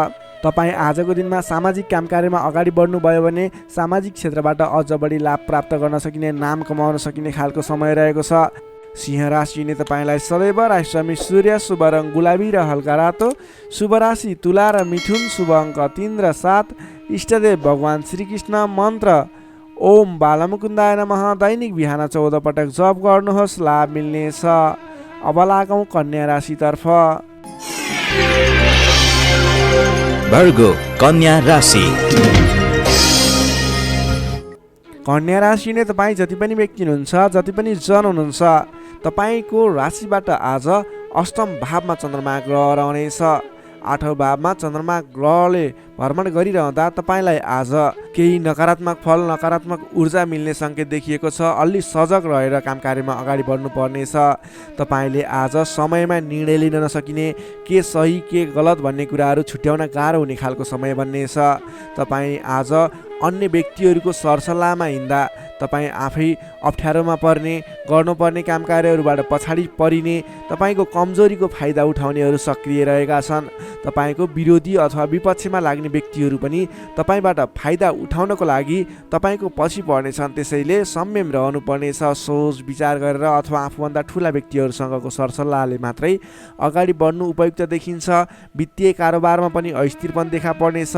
तपाईँ आजको दिनमा सामाजिक काम कार्यमा अगाडि बढ्नुभयो भने सामाजिक क्षेत्रबाट अझ बढी लाभ प्राप्त गर्न सकिने, नाम कमाउन सकिने खालको समय रहेको छ। सिंह राशिले तपाईँलाई सदैव राशिस्वामी सूर्य, शुभ रङ गुलाबी र हल्का रातो, शुभ राशि तुला र मिथुन, शुभ अङ्क 3 र 7, इष्टदेव भगवान् श्रीकृष्ण, मन्त्र ओम बालमुकुन्दाय नमः। दैनिक बिहान 14 पटक जप गर्नुहोस्, लाभ मिल्नेछ। अब लागौँ कन्या राशितर्फ। वर्गो कन्या राशि। कन्या राशि नै तपाईँ जति पनि व्यक्ति हुनुहुन्छ, जति पनि जन हुनुहुन्छ, तपाईँको राशिबाट आज अष्टम भावमा चन्द्रमा ग्रह रहनेछ। 8औं भावमा चन्द्रमा ग्रहले भ्रमण गरिरहँदा तपाईँलाई आज केही नकारात्मक फल, नकारात्मक ऊर्जा मिल्ने सङ्केत देखिएको छ। अलि सजग रहेर काम कार्यमा अगाडि बढ्नुपर्नेछ। तपाईँले आज समयमा निर्णय लिन नसकिने, के सही के गलत भन्ने कुराहरू छुट्याउन गाह्रो हुने खालको समय बन्नेछ। तपाईँ आज अन्य व्यक्तिहरूको सरसल्लाहमा हिँड्दा तपाईँ आफै अप्ठ्यारोमा पर्ने, गर्नुपर्ने काम कार्यहरूबाट पछाडि परिने, तपाईँको कमजोरीको फाइदा उठाउनेहरू सक्रिय रहेका छन्। तपाईँको विरोधी अथवा विपक्षमा लाग्ने व्यक्तिहरू पनि तपाईँबाट फाइदा उठाउनको लागि तपाईँको पछि पर्नेछन्। त्यसैले संयम रहनुपर्नेछ। सोच विचार गरेर अथवा आफूभन्दा ठुला व्यक्तिहरूसँगको सरसल्लाहले मात्रै अगाडि बढ्नु उपयुक्त देखिन्छ। वित्तीय कारोबारमा पनि अस्थिरपन देखा पर्नेछ।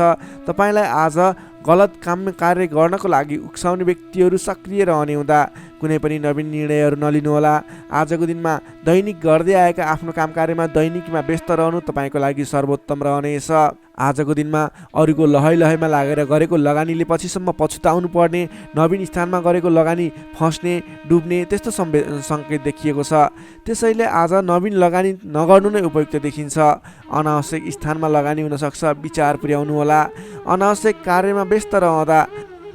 तपाईँलाई आज गलत काम कार्य गर्नको लागि उक्साउने व्यक्तिहरू सक्रिय रहने हुँदा कुनै पनि नवीन निर्णयहरू नलिनुहोला। आजको दिनमा दैनिक गर्दै आएका आफ्नो काम कार्यमा दैनिकमा व्यस्त रहनु तपाईँको लागि सर्वोत्तम रहनेछ। आजको दिनमा अरूको लहैमा लागेर गरेको लगानीले पछिसम्म पछुताउनु पर्ने, नवीन स्थानमा गरेको लगानी फस्ने, डुब्ने त्यस्तो सङ्केत देखिएको छ। त्यसैले आज नवीन लगानी नगर्नु नै उपयुक्त देखिन्छ। अनावश्यक स्थानमा लगानी हुनसक्छ, विचार पुर्याउनु होला। अनावश्यक कार्यमा व्यस्त रहँदा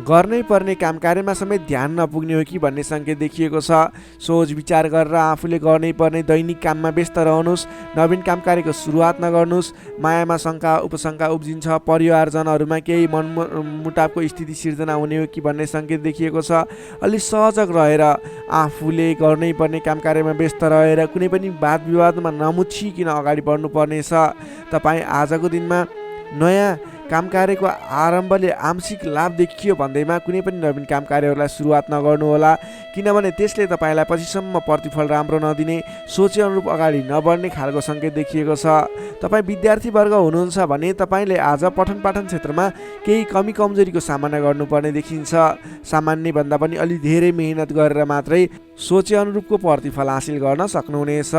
गर्नै पर्ने काम कार्यमा समेत ध्यान नपुग्ने हो कि भन्ने सङ्केत देखिएको छ। सोच विचार गरेर आफूले गर्नै पर्ने दैनिक काममा व्यस्त रहनुहोस्। नवीन काम कार्यको सुरुवात नगर्नुहोस्। मायामा शङ्का उपशङ्का उब्जिन्छ। परिवारजनहरूमा केही मनमुटावको स्थिति सिर्जना हुने हो कि भन्ने सङ्केत देखिएको छ। अलि सहजग रहेर आफूले गर्नै पर्ने काम कार्यमा व्यस्त रहेर कुनै पनि वाद विवादमा नमुछिकन अगाडि बढ्नुपर्नेछ। तपाईँ आजको दिनमा नयाँ काम कार्यको आरम्भले आंशिक लाभ देखियो भन्दैमा कुनै पनि नवीन काम कार्यहरूलाई सुरुवात नगर्नुहोला, किनभने त्यसले तपाईँलाई पछिसम्म प्रतिफल राम्रो नदिने, सोचे अनुरूप अगाडि नबढ्ने खालको सङ्केत देखिएको छ। तपाईँ विद्यार्थी वर्ग हुनुहुन्छ भने तपाईँले आज पठन पाठन क्षेत्रमा केही कमी कमजोरीको सामना गर्नुपर्ने देखिन्छ। सामान्य भन्दा पनि अलि धेरै मेहनत गरेर मात्रै सोचे अनुरूपको प्रतिफल हासिल गर्न सक्नुहुनेछ।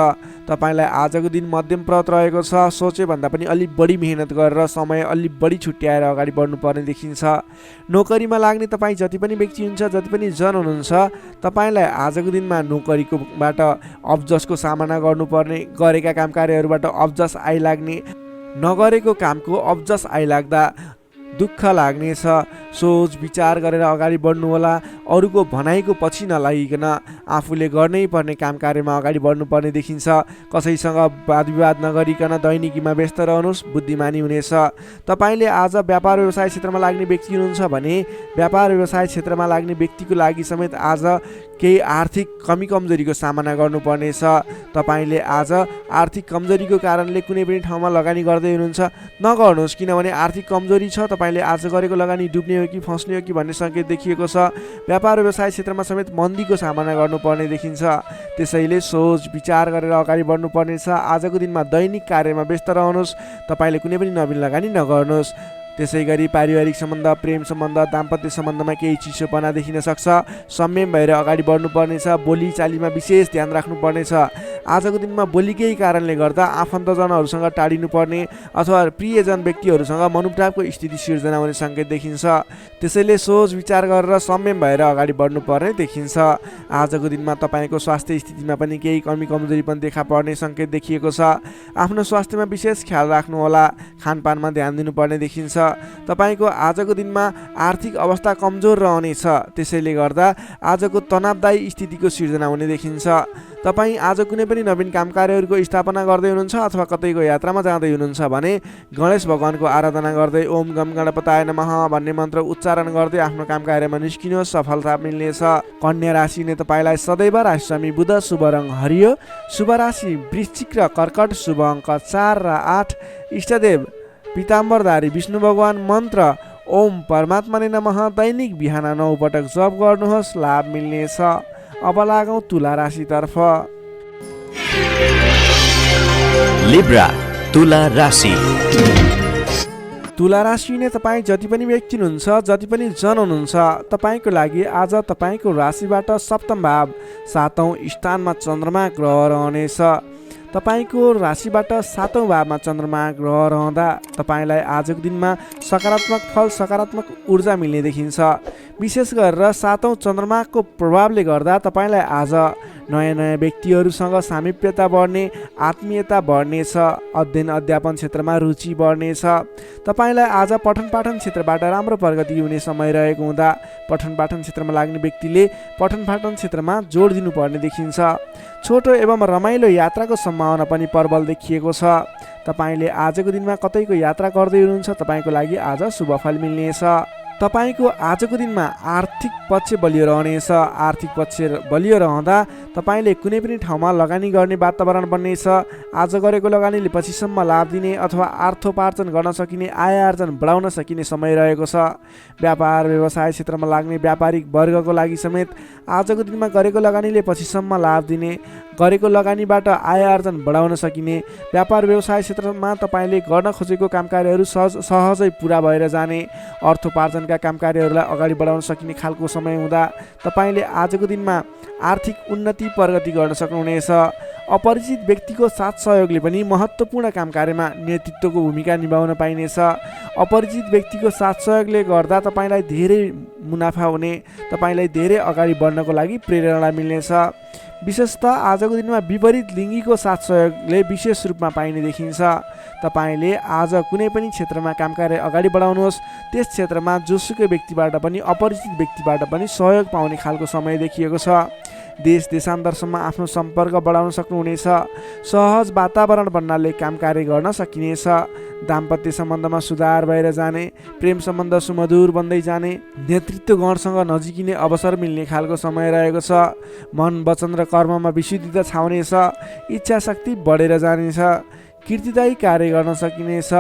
तपाईँलाई आजको दिन मध्यमप्रद रहेको छ। सोचे भन्दा पनि अलि बढी मेहनत गरेर समय अलि बढी छुट्याएर अगाडि बढ्नुपर्ने देखिन्छ। नोकरीमा लाग्ने तपाईँ जति पनि व्यक्ति हुन्छ, जति पनि जन हुनुहुन्छ, तपाईँलाई आजको दिनमा नोकरीकोबाट अब्जसको सामना गर्नुपर्ने, गरेका काम कार्यहरूबाट अब्जस आइलाग्ने, नगरेको कामको अब्जस आइलाग्दा दुःख लाग्नेछ। सोच विचार गरेर अगाडि बढ्नुहोला। अरूको भनाइको पछि नलागिकन आफूले गर्नै पर्ने काम कार्यमा अगाडि बढ्नुपर्ने देखिन्छ। कसैसँग वाद विवाद नगरिकन दैनिकीमा व्यस्त रहनुहोस्, बुद्धिमानी हुनेछ। तपाईँले आज व्यापार व्यवसाय क्षेत्रमा लाग्ने व्यक्ति हुनुहुन्छ भने व्यापार व्यवसाय क्षेत्रमा लाग्ने व्यक्तिको लागि समेत आज केही आर्थिक कमी कमजोरीको सामना गर्नुपर्नेछ। तपाईँले आज आर्थिक कमजोरीको कारणले कुनै पनि ठाउँमा लगानी गर्दै हुनुहुन्छ, नगर्नुहोस्, किनभने आर्थिक कमजोरी छ। तपाईँले आज गरेको लगानी डुब्ने हो कि फस्ने हो कि भन्ने सङ्केत देखिएको छ। व्यापार व्यवसाय क्षेत्रमा समेत मन्दीको सामना गर्नुपर्ने देखिन्छ। त्यसैले सोच विचार गरेर अगाडि बढ्नुपर्नेछ। आजको दिनमा दैनिक कार्यमा व्यस्त रहनुहोस्। तपाईँले कुनै पनि नवीन लगानी नगर्नुहोस्। त्यसै गरी पारिवारिक सम्बन्ध, प्रेम सम्बन्ध, दाम्पत्य सम्बन्धमा केही चिसोपना देखिन सक्छ। संयम भएर अगाडि बढ्नुपर्नेछ। बोली चालीमा विशेष ध्यान राख्नुपर्नेछ। आजको दिनमा बोलीकै कारणले गर्दा आफन्तजनहरूसँग टाढिनुपर्ने अथवा प्रियजन व्यक्तिहरूसँग मनमुटावको स्थिति सिर्जना हुने सङ्केत देखिन्छ। त्यसैले सोच विचार गरेर संयम भएर अगाडि बढ्नुपर्ने देखिन्छ। आजको दिनमा तपाईँको स्वास्थ्य स्थितिमा पनि केही कमी कमजोरी पनि देखा पर्ने सङ्केत देखिएको छ। आफ्नो स्वास्थ्यमा विशेष ख्याल राख्नुहोला। खानपानमा ध्यान दिनुपर्ने देखिन्छ। तपाईँको आजको दिनमा आर्थिक अवस्था कमजोर रहनेछ। त्यसैले गर्दा आजको तनावदायी स्थितिको सिर्जना हुने देखिन्छ। तपाईँ आज कुनै पनि नवीन काम कार्यहरूको स्थापना गर्दै हुनुहुन्छ अथवा कतैको यात्रामा जाँदै हुनुहुन्छ भने गणेश भगवानको आराधना गर्दै ओम गम गणपताय नमः भन्ने मन्त्र उच्चारण गर्दै आफ्नो काम कार्यमा निस्किनुहोस्, सफलता मिल्नेछ। कन्या राशिले तपाईँलाई सदैव राशिस्वामी बुध, शुभ रङ हरियो, शुभ राशि वृश्चिक र कर्कट, शुभ अङ्क 4 र 8, इष्टदेव पीताम्बरधारी विष्णु भगवान, मन्त्र ओम परमात्मा नमः दैनिक बिहान 9 पटक जप गर्नुहोस्, लाभ मिल्नेछ। अब लागौँ तुला राशितर्फ। लिब्रा तुला राशि। तुला राशि नै तपाईँ जति पनि व्यक्ति हुनुहुन्छ, जति पनि जन हुनुहुन्छ, तपाईँको लागि आज तपाईँको राशिबाट सप्तम भाव 7औं स्थानमा चन्द्रमा ग्रह रहनेछ। तपाईँको राशिबाट 7औं भावमा चन्द्रमा ग्रह रहँदा तपाईँलाई आजको दिनमा सकारात्मक फल, सकारात्मक ऊर्जा मिल्ने देखिन्छ। विशेष गरेर 7औं चन्द्रमाको प्रभावले गर्दा तपाईँलाई आज नयाँ नयाँ व्यक्तिहरूसँग सामिप्यता बढ्ने, आत्मीयता बढ्नेछ। अध्ययन अध्यापन क्षेत्रमा रुचि बढ्नेछ। तपाईँलाई आज पठन पाठन क्षेत्रबाट राम्रो प्रगति हुने समय रहेको हुँदा पठन पाठन क्षेत्रमा लाग्ने व्यक्तिले पठन पाठन क्षेत्रमा जोड दिनुपर्ने देखिन्छ। छोटो एवं रमाइलो यात्राको सम्भावना पनि प्रबल देखिएको छ। तपाईँले आजको दिनमा कतैको यात्रा गर्दै हुनुहुन्छ, तपाईँको लागि आज शुभ फल मिल्नेछ। तपाईँको आजको दिनमा आर्थिक पक्ष बलियो रहनेछ। आर्थिक पक्ष बलियो रहँदा तपाईँले कुनै पनि ठाउँमा लगानी गर्ने वातावरण बन्नेछ। आज गरेको लगानीले पछिसम्म लाभ दिने अथवा अर्थोपार्जन गर्न सकिने, आय आर्जन बढाउन सकिने समय रहेको छ। व्यापार व्यवसाय क्षेत्रमा लाग्ने व्यापारिक वर्गको लागि समेत आजको दिनमा गरेको लगानीले पछिसम्म लाभ दिने, गरेको लगानीबाट आय आर्जन बढाउन सकिने, व्यापार व्यवसाय क्षेत्रमा तपाईँले गर्न खोजेको काम कार्यहरू सहजै पुरा भएर जाने, अर्थोपार्जनका काम कार्यहरूलाई अगाडि बढाउन सकिने खालको समय हुँदा तपाईँले आजको दिनमा आर्थिक उन्नति प्रगति गर्न सक्नुहुनेछ। अपरिचित व्यक्तिको साथ सहयोगले पनि महत्त्वपूर्ण काम कार्यमा नेतृत्वको भूमिका निभाउन पाइनेछ। अपरिचित व्यक्तिको साथ सहयोगले गर्दा तपाईँलाई धेरै मुनाफा हुने, तपाईँलाई धेरै अगाडि बढ्नको लागि प्रेरणा मिल्नेछ। विशेषतः आजको दिनमा विपरीत लिङ्गीको साथ सहयोगले विशेष रूपमा पाइने देखिन्छ। तपाईँले आज कुनै पनि क्षेत्रमा काम कार्य अगाडि बढाउनुहोस्, त्यस क्षेत्रमा जोसुकै व्यक्तिबाट पनि, अपरिचित व्यक्तिबाट पनि सहयोग पाउने खालको समय देखिएको छ। देश देशान्तरसम्म आफ्नो सम्पर्क बढाउन सक्नुहुनेछ। सहज वातावरण बन्नाले काम कार्य गर्न सकिनेछ। दाम्पत्य सम्बन्धमा सुधार भएर जाने, प्रेम सम्बन्ध सुमधुर बन्दै जाने, नेतृत्व गणसँग नजिकिने अवसर मिल्ने खालको समय रहेको छ। मन, वचन र कर्ममा विशुद्धता छाउनेछ। इच्छा शक्ति बढेर जानेछ। कीर्तिदायी कार्य गर्न सकिनेछ।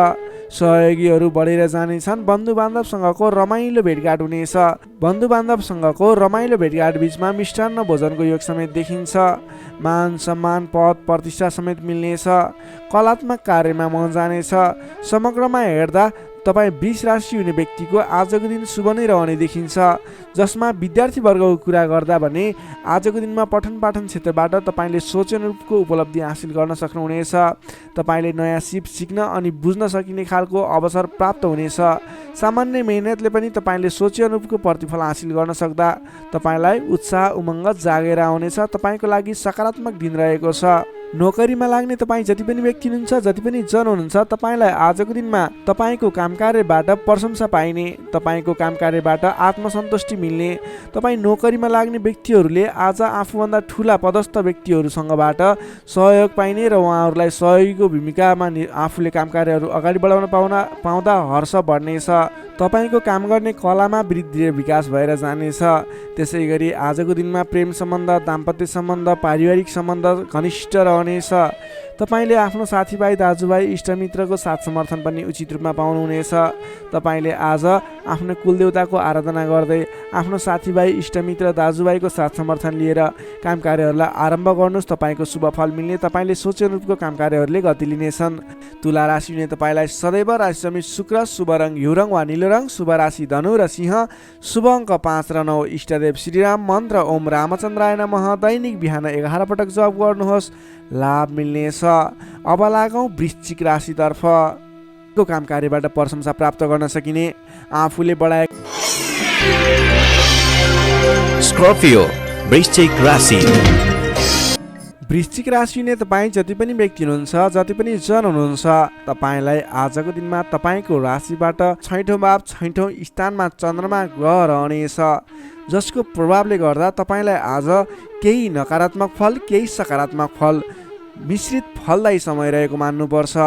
सहयोगीहरू बढेर जानेछन्। बन्धुबान्धवसँगको रमाइलो भेटघाट हुनेछ। बन्धुबान्धवसँगको रमाइलो भेटघाट बिचमा मिष्टान्न भोजनको योग समेत देखिन्छ। मान सम्मान पद प्रतिष्ठा समेत मिल्नेछ। कलात्मक कार्यमा मन जानेछ। समग्रमा हेर्दा तपाईँ वृष राशि हुने व्यक्तिको आजको दिन शुभ नै रहने देखिन्छ। जसमा विद्यार्थी वर्गको कुरा गर्दा भने आजको दिनमा पठन पाठन क्षेत्रबाट तपाईँले सोचे अनुरूपको उपलब्धि हासिल गर्न सक्नुहुनेछ। तपाईँले नयाँ सिप सिक्न अनि बुझ्न सकिने खालको अवसर प्राप्त हुनेछ। सामान्य मेहनतले पनि तपाईँले सोचे अनुरूपको प्रतिफल हासिल गर्न सक्दा तपाईँलाई उत्साह उमङ्ग जागेर आउनेछ। तपाईँको लागि सकारात्मक दिन रहेको छ। नोकरीमा लाग्ने तपाईँ जति पनि व्यक्ति हुनुहुन्छ, जति पनि जन हुनुहुन्छ, तपाईँलाई आजको दिनमा तपाईँको काम कार्यबाट प्रशंसा पाइने, तपाईँको काम कार्यबाट आत्मसन्तुष्टि मिल्ने। तपाईँ नोकरीमा लाग्ने व्यक्तिहरूले आज आफूभन्दा ठुला पदस्थ व्यक्तिहरूसँगबाट सहयोग पाइने र उहाँहरूलाई सहयोगीको भूमिकामा आफूले काम कार्यहरू अगाडि बढाउन पाउँदा हर्ष बढ्नेछ। तपाईँको काम गर्ने कलामा वृद्धि र विकास भएर जानेछ। त्यसै गरी आजको दिनमा प्रेम सम्बन्ध, दाम्पत्य सम्बन्ध, पारिवारिक सम्बन्ध घनिष्ठ रहनेछ। तपाईँले आफ्नो साथीभाइ, दाजुभाइ, इष्टमित्रको साथ समर्थन पनि उचित रूपमा पाउनुहुनेछ। तपाईँले आज आफ्नो कुलदेवताको आराधना गर्दै आफ्नो साथीभाइ, इष्टमित्र, दाजुभाइको साथ समर्थन लिएर काम कार्यहरूलाई आरम्भ गर्नुहोस्। तपाईँको शुभ फल मिल्ने, तपाईँले सोचे अनुरूपको काम कार्यहरूले गति लिनेछन्। तुला राशि हुने तपाईँलाई सदैव राशि समित शुक्र, शुभ रङ घिउ रङ वा निलो रङ, शुभ राशि धनु र सिंह, शुभ अङ्क 5 र 9, इष्टदेव श्रीराम, मन्त्र ओम रामचन्द्राय नमः। दैनिक बिहान 11 पटक जप गर्नुहोस्, लाभ मिल्नेछ। अब लागौँ वृश्चिक राशितर्फ। को काम कार्यबाट प्रशंसा प्राप्त गर्न सकिने, आफूले बढाएको स्कर्पियो वृश्चिक राशि। वृश्चिक राशि ने तपाईँ जति पनि व्यक्ति हुनुहुन्छ, जति पनि जन हुनुहुन्छ, तपाईँलाई आजको दिनमा तपाईँको राशिबाट 6औं भाव 6औं स्थानमा चन्द्रमा ग्रह रहनेछ। जसको प्रभावले गर्दा तपाईँलाई आज केही नकारात्मक फल, केही सकारात्मक फल मिश्रित फलदायी समय रहेको मान्नुपर्छ।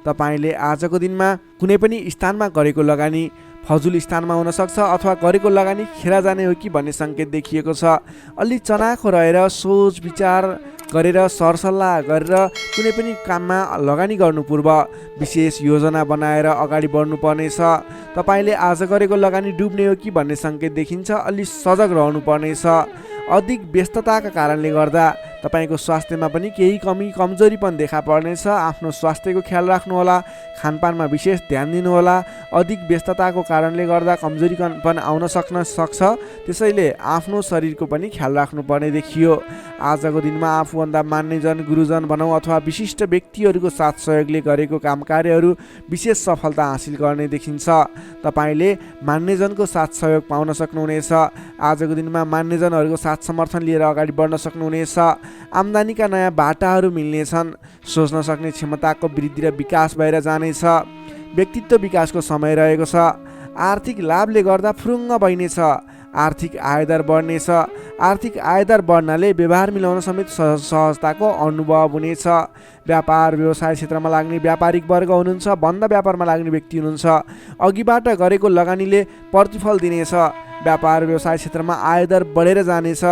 तपाईँले आजको दिनमा कुनै पनि स्थानमा गरेको लगानी फजुल स्थानमा हुन सक्छ अथवा गरेको लगानी खेर जाने हो कि भन्ने सङ्केत देखिएको छ। अलि चनाखो रहेर सोच विचार गरेर सरसल्लाह गरेर कुनै पनि काममा लगानी गर्नु पूर्व विशेष योजना बनाएर अगाडि बढ्नुपर्नेछ। तपाईँले आज गरेको लगानी डुब्ने हो कि भन्ने सङ्केत देखिन्छ। अलि सजग रहनुपर्नेछ। अधिक व्यस्तताका कारणले गर्दा तपाईँको स्वास्थ्यमा पनि केही कमजोरी पनि देखा पर्नेछ। आफ्नो स्वास्थ्यको ख्याल राख्नुहोला, खानपानमा विशेष ध्यान दिनुहोला। अधिक व्यस्तताको कारणले गर्दा कमजोरी पनि आउन सक्छ, त्यसैले आफ्नो शरीरको पनि ख्याल राख्नुपर्ने देखियो। आजको दिनमा आफूभन्दा मान्यजन, गुरुजन भनौँ अथवा विशिष्ट व्यक्तिहरूको साथ सहयोगले गरेको काम कार्यहरू विशेष सफलता हासिल गर्ने देखिन्छ। तपाईँले मान्यजनको साथ सहयोग पाउन सक्नुहुनेछ। आजको दिनमा मान्यजनहरूको साथ समर्थन लिएर अगाडि बढ्न सक्नुहुनेछ। आम्दानीका नयाँ बाटाहरू मिल्नेछन्। सोच्न सक्ने क्षमताको वृद्धि र विकास भएर जानेछ। व्यक्तित्व विकासको समय रहेको छ। आर्थिक लाभले गर्दा फुरुङ्ग बहिनेछ। आर्थिक आयदर बढ्नेछ। आर्थिक आयदर बढ्नाले व्यवहार मिलाउन समेत सहजताको अनुभव हुनेछ। व्यापार व्यवसाय क्षेत्रमा लाग्ने व्यापारिक वर्ग हुनुहुन्छ, बन्द व्यापारमा लाग्ने व्यक्ति हुनुहुन्छ, अघिबाट गरेको लगानीले प्रतिफल दिनेछ। व्यापार व्यवसाय क्षेत्रमा आयदर बढेर जानेछ।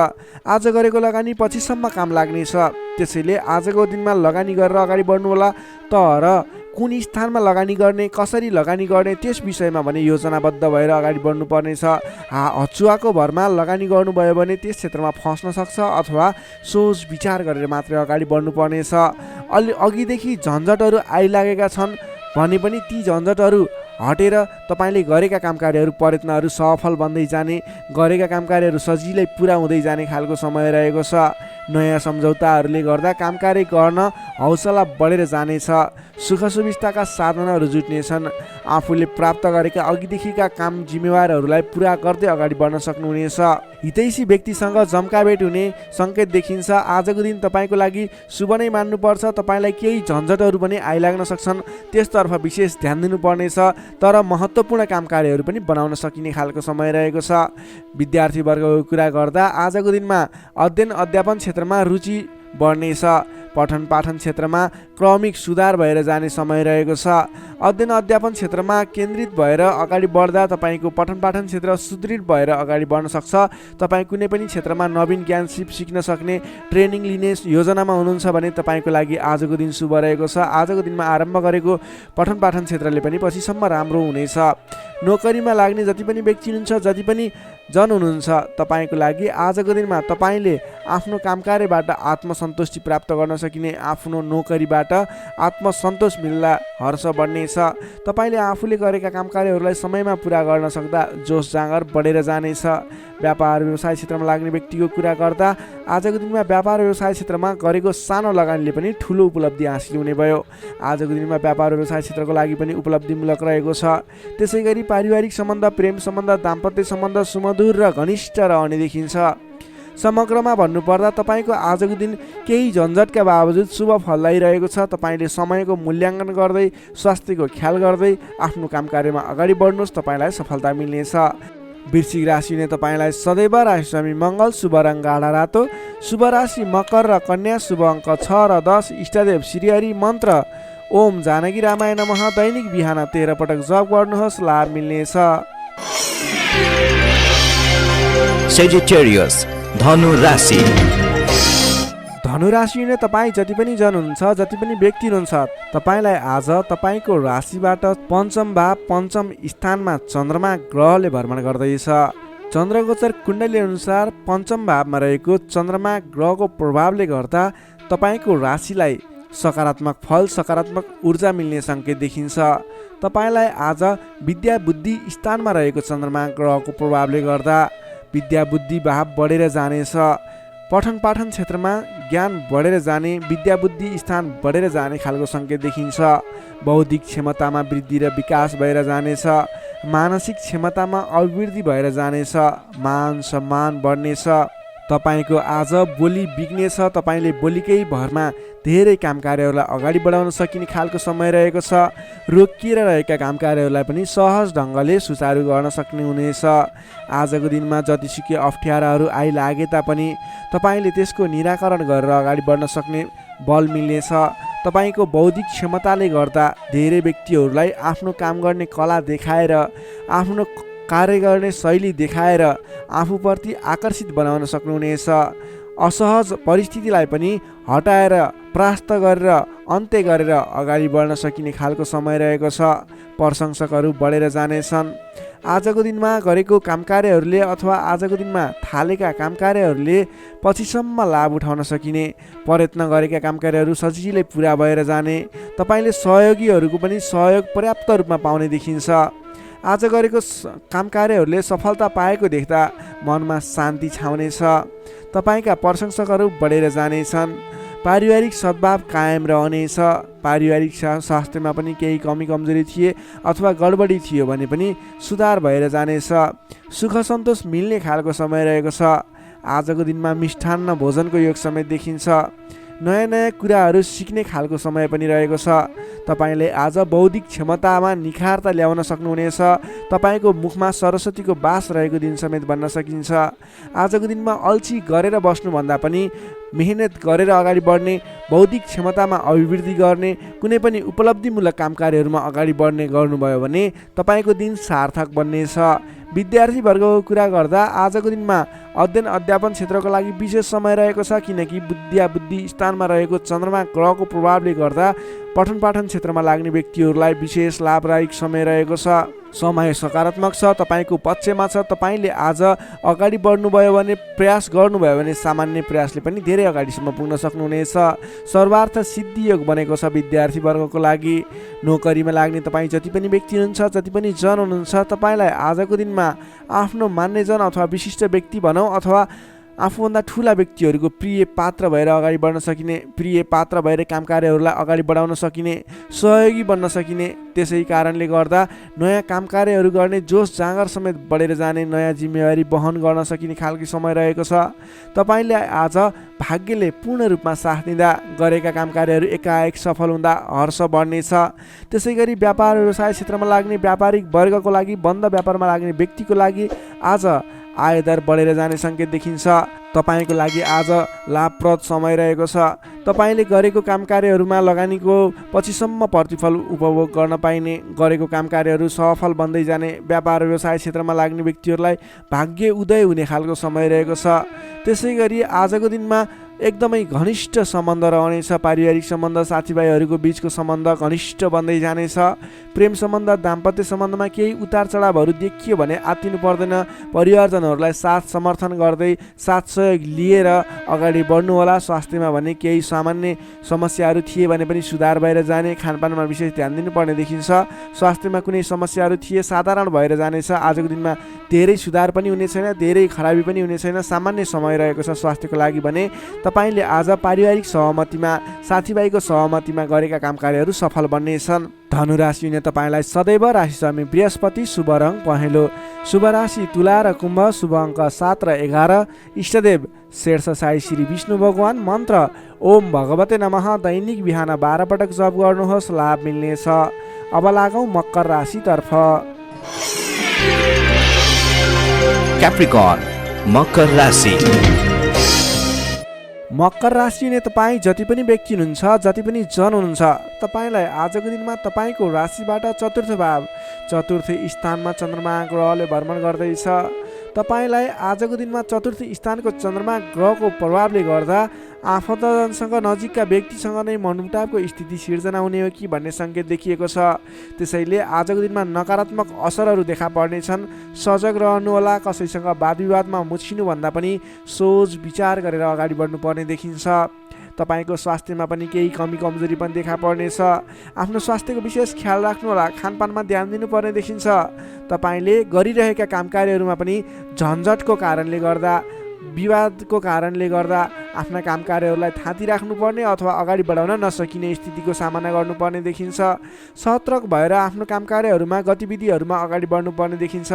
आज गरेको लगानी पछिसम्म काम लाग्नेछ। त्यसैले आजको दिनमा लगानी गरेर अगाडि बढ्नु होला। तर कुन स्थानमा लगानी गर्ने, कसरी लगानी गर्ने, त्यस विषयमा भने योजनाबद्ध भएर अगाडि बढ्नु पर्नेछ। हचुवाको भरमा लगानी गर्नुभयो भने त्यस क्षेत्रमा फस्न सक्छ अथवा सोच विचार गरेर मात्रै अगाडि बढ्नु पर्नेछ। अलि अघिदेखि झन्झटहरू आइलागेका छन् भने पनि ती झन्झटहरू हटेर तपाईँले गरेका काम कार्यहरू, प्रयत्नहरू सफल बन्दै जाने, गरेका काम कार्यहरू सजिलै पुरा हुँदै जाने खालको समय रहेको छ। नयाँ सम्झौताहरूले गर्दा काम कार्य गर्न हौसला बढेर जानेछ। सुख सुविस्ताका साधनहरू जुट्नेछन्। आफूले प्राप्त गरेका अघिदेखिका काम जिम्मेवारहरूलाई पुरा गर्दै अगाडि बढ्न सक्नुहुनेछ। हितैषी व्यक्तिसँग जम्का भेट हुने सङ्केत देखिन्छ। आजको दिन तपाईँको लागि शुभ नै मान्नुपर्छ। तपाईँलाई केही झन्झटहरू पनि आइलाग्न सक्छन्, त्यसतर्फ विशेष ध्यान दिनुपर्नेछ। तर महत्त्वपूर्ण काम कार्यहरू पनि बनाउन सकिने खालको समय रहेको छ। विद्यार्थी वर्गको कुरा गर्दा आजको दिनमा अध्ययन अध्यापन क्षेत्रमा रुचि बढ्नेछ। पठन पाठन क्षेत्रमा क्रमिक सुधार भएर जाने समय रहेको छ। अध्ययन अध्यापन क्षेत्रमा केन्द्रित भएर अगाडि बढ्दा तपाईँको पठन पाठन क्षेत्र सुदृढ भएर अगाडि बढ्न सक्छ। तपाईँ कुनै पनि क्षेत्रमा नवीन ज्ञान सिक्न सक्ने, ट्रेनिङ लिने योजनामा हुनुहुन्छ भने तपाईँको लागि आजको दिन शुभ रहेको छ। आजको दिनमा आरम्भ गरेको पठन पाठन क्षेत्रले पनि पछिसम्म राम्रो हुनेछ। नोकरीमा लाग्ने जति पनि व्यक्ति हुनुहुन्छ, जति पनि जन हुनुहुन्छ, तपाईँको लागि आजको दिनमा तपाईँले आफ्नो कामकार्यबाट आत्मसन्तुष्टि प्राप्त गर्न सकिने, आफ्नो नोकरीबाट आत्मसन्तोष मिल्दा हर्ष बढ्नेछ। तपाईँले आफूले गरेका कामकार्यहरूलाई समयमा पुरा गर्न सक्दा जोस जाँगर बढेर जानेछ। व्यापार व्यवसाय क्षेत्रमा लाग्ने व्यक्तिको कुरा गर्दा आजको दिनमा व्यापार व्यवसाय क्षेत्रमा गरेको सानो लगानीले पनि ठुलो उपलब्धि हासिल हुने भयो। आजको दिनमा व्यापार व्यवसाय क्षेत्रको लागि पनि उपलब्धिमूलक रहेको छ। त्यसै गरी पारिवारिक सम्बन्ध, प्रेम सम्बन्ध, दाम्पत्य सम्बन्ध सुमधुर र घनिष्ठ रहने देखिन्छ। समग्रमा भन्नुपर्दा तपाईँको आजको दिन केही झन्झटका बावजुद शुभ फल ल्याइरहेको छ। तपाईँले समयको मूल्याङ्कन गर्दै, स्वास्थ्यको ख्याल गर्दै आफ्नो कामकार्यमा अगाडि बढ्नुहोस्, तपाईँलाई सफलता मिल्नेछ। वृश्चिक राशिले तपाईँलाई सदैव राशिस्वामी मङ्गल, शुभ रङ गाढा रातो, शुभ राशि मकर र कन्या, शुभ अङ्क 6 र 10, इष्टदेव श्रीहरि, मन्त्र ओम जानकी रामाय नमः। दैनिक बिहान 13 पटक जप गर्नुहोस्, लाभ मिल्नेछ। Sagittarius, धनु राशि। धनु राशिले तपाईँ जति पनि जन हुनुहुन्छ, जति पनि व्यक्ति हुनुहुन्छ, तपाईँलाई आज तपाईँको राशिबाट पञ्चम भाव पञ्चम स्थानमा चन्द्रमा ग्रहले भ्रमण गर्दैछ। चन्द्रगोचर कुण्डली अनुसार पञ्चम भावमा रहेको चन्द्रमा ग्रहको प्रभावले गर्दा तपाईँको राशिलाई सकारात्मक फल, सकारात्मक ऊर्जा मिल्ने सङ्केत देखिन्छ। तपाईँलाई आज विद्या बुद्धि स्थानमा रहेको चन्द्रमा ग्रहको प्रभावले गर्दा विद्या बुद्धि भाव बढेर जानेछ। पठन पाठन क्षेत्रमा ज्ञान बढेर जाने, विद्या बुद्धि स्थान बढेर जाने खालको सङ्केत देखिन्छ। बौद्धिक क्षमतामा वृद्धि र विकास भएर जानेछ। मानसिक क्षमतामा अभिवृद्धि भएर जानेछ। मान सम्मान बढ्नेछ। तपाईँको आज बोली बिग्नेछ। तपाईँले बोलीकै भरमा धेरै काम कार्यहरूलाई अगाडि बढाउन सकिने खालको समय रहेको छ। रोकिएर रहेका काम कार्यहरूलाई पनि सहज ढङ्गले सुचारू गर्न सक्ने हुनेछ। आजको दिनमा जतिसुकै अप्ठ्याराहरू आइलागे तापनि तपाईँले त्यसको निराकरण गरेर अगाडि बढ्न सक्ने बल मिल्नेछ। तपाईँको बौद्धिक क्षमताले गर्दा धेरै व्यक्तिहरूलाई आफ्नो काम गर्ने कला देखाएर, आफ्नो कार्य गर्ने शैली देखाएर आफूप्रति आकर्षित बनाउन सक्नुहुनेछ। असहज परिस्थितिलाई पनि हटाएर, परास्त गरेर, अन्त्य गरेर अगाडि बढ्न सकिने खालको समय रहेको छ। प्रशंसकहरू बढेर जानेछन्। आजको दिनमा गरेको कामकार्यहरूले अथवा आजको दिनमा थालेका कामकार्यहरूले पछिसम्म लाभ उठाउन सकिने, प्रयत्न गरेका कामकार्यहरू सजिलै पुरा भएर जाने, तपाईँले सहयोगीहरूको पनि सहयोग पर्याप्त रूपमा पाउने देखिन्छ। आज गरेको कामकार्यहरूले सफलता पाएको देख्दा मनमा शान्ति छाउनेछ। तपाईँका प्रशंसकहरू बढेर जानेछन्। पारिवारिक सद्भाव कायम रहनेछ। पारिवारिक स्वास्थ्यमा पनि केही कमी कमजोरी थिए अथवा गडबडी थियो भने पनि सुधार भएर जानेछ। सुख सन्तोष मिल्ने खालको समय रहेको छ। आजको दिनमा मिष्ठान्न भोजनको योग समेत देखिन्छ। नयाँ नयाँ कुराहरू सिक्ने खालको समय पनि रहेको छ। तपाईँले आज बौद्धिक क्षमतामा निखारता ल्याउन सक्नुहुनेछ। तपाईँको मुखमा सरस्वतीको बास रहेको दिन समेत भन्न सकिन्छ। आजको दिनमा अल्छी गरेर बस्नुभन्दा पनि मेहनत गरेर अगाडि बढ्ने, बौद्धिक क्षमतामा अभिवृद्धि गर्ने, कुनै पनि उपलब्धिमूलक काम कार्यहरूमा अगाडि बढ्ने गर्नुभयो भने तपाईँको दिन सार्थक बन्नेछ। विद्यार्थीवर्गको कुरा गर्दा आजको दिनमा अध्ययन अध्यापन क्षेत्रको लागि विशेष समय रहेको छ, किनकि विद्या बुद्धि स्थानमा रहेको चन्द्रमा ग्रहको प्रभावले गर्दा पठन पाठन क्षेत्रमा लाग्ने व्यक्तिहरूलाई विशेष लाभदायक समय रहेको छ। समय सकारात्मक छ, तपाईँको पक्षमा छ। तपाईँले आज अगाडि बढ्नुभयो भने, प्रयास गर्नुभयो भने सामान्य प्रयासले पनि धेरै अगाडिसम्म पुग्न सक्नुहुनेछ। सर्वार्थ सिद्धि योग बनेको छ विद्यार्थीवर्गको लागि। नोकरीमा लाग्ने तपाईँ जति पनि व्यक्ति हुनुहुन्छ, जति पनि जन हुनुहुन्छ, तपाईँलाई आजको दिनमा आफ्नो मान्यजन अथवा विशिष्ट व्यक्ति भनौँ अथवा आफूभन्दा ठुला व्यक्तिहरूको प्रिय पात्र भएर अगाडि बढ्न सकिने, प्रिय पात्र भएर काम कार्यहरूलाई अगाडि बढाउन सकिने, सहयोगी बन्न सकिने, त्यसै कारणले गर्दा नयाँ काम कार्यहरू गर्ने जोस जाँगर समेत बढेर जाने, नयाँ जिम्मेवारी वहन गर्न सकिने खालको समय रहेको छ। तपाईँले आज भाग्यले पूर्ण रूपमा साथ दिँदा गरेका काम कार्यहरू एकाएक सफल हुँदा हर्ष बढ्नेछ। त्यसै गरी व्यापार व्यवसाय क्षेत्रमा लाग्ने व्यापारिक वर्गको लागि, बन्द व्यापारमा लाग्ने व्यक्तिको लागि आज आयदर बढेर जाने सङ्केत देखिन्छ। तपाईँको लागि आज लाभप्रद समय रहेको छ। तपाईँले गरेको काम कार्यहरूमा लगानीको पछिसम्म प्रतिफल उपभोग गर्न पाइने, गरेको काम कार्यहरू सफल बन्दै जाने, व्यापार व्यवसाय क्षेत्रमा लाग्ने व्यक्तिहरूलाई भाग्य उदय हुने खालको समय रहेको छ। त्यसै गरी आजको दिनमा एकदमै घनिष्ठ सम्बन्ध रहनेछ। पारिवारिक सम्बन्ध, साथीभाइहरूको बिचको सम्बन्ध घनिष्ठ बन्दै जानेछ। प्रेम सम्बन्ध, दाम्पत्य सम्बन्धमा केही उतार चढावहरू देखियो भने आत्तिनु पर्दैन। परिवारजनहरूलाई साथ समर्थन गर्दै साथ सहयोग लिएर अगाडि बढ्नु होला। स्वास्थ्यमा भने केही सामान्य समस्याहरू थिए भने पनि सुधार भएर जाने, खानपानमा विशेष ध्यान दिनुपर्ने देखिन्छ। स्वास्थ्यमा कुनै समस्याहरू थिए साधारण भएर जानेछ। आजको दिनमा धेरै सुधार पनि हुने छैन, धेरै खराबी पनि हुने छैन, सामान्य समय रहेको छ स्वास्थ्यको लागि भने। तपाईँले आज पारिवारिक सहमतिमा, साथीभाइको सहमतिमा गरेका काम कार्यहरू सफल बन्नेछन्। धनु राशि हुने तपाईँलाई सदैव राशि स्वामी बृहस्पति, शुभ रङ पहेँलो। शुभ राशि तुला र कुम्भ, शुभ अङ्क 7 र 11। इष्टदेव शेर्ष साई श्री विष्णु भगवान। मन्त्र ओम भगवते नमः। दैनिक बिहान 12 पटक जप गर्नुहोस्, लाभ मिल्नेछ। अब लागौँ मकर राशितर्फ। Capricorn, मकर राशि। मकर राशि हुने तपाईँ जति पनि व्यक्ति हुनुहुन्छ, जति पनि जन हुनुहुन्छ, तपाईँलाई आजको दिनमा तपाईँको राशिबाट चतुर्थ भाव, चतुर्थ स्थानमा चन्द्रमा ग्रहले भ्रमण गर्दैछ। तपाईँलाई आजको दिनमा चतुर्थ स्थानको चन्द्रमा ग्रहको प्रभावले गर्दा आफन्तजनसँग, नजिकका व्यक्तिसँग नै मनमुटावको स्थिति सिर्जना हुने हो कि भन्ने सङ्केत देखिएको छ। त्यसैले आजको दिनमा नकारात्मक असरहरू देखा पर्नेछन्। सजग रहनुहोला। कसैसँग वाद विवादमा मुछिनुभन्दा पनि सोच विचार गरेर अगाडि बढ्नुपर्ने देखिन्छ। तपाईँको स्वास्थ्यमा पनि केही कमी कमजोरी पनि देखा पर्नेछ। आफ्नो स्वास्थ्यको विशेष ख्याल राख्नुहोला। खानपानमा ध्यान दिनुपर्ने देखिन्छ। तपाईँले गरिरहेका काम कार्यहरूमा पनि झन्झटको कारणले गर्दा, विवादको कारणले गर्दा आफ्ना काम कार्यहरूलाई थाती राख्नुपर्ने अथवा अगाडि बढाउन नसकिने स्थितिको सामना गर्नुपर्ने देखिन्छ। सतर्क भएर आफ्नो काम कार्यहरूमा, गतिविधिहरूमा अगाडि बढ्नुपर्ने देखिन्छ।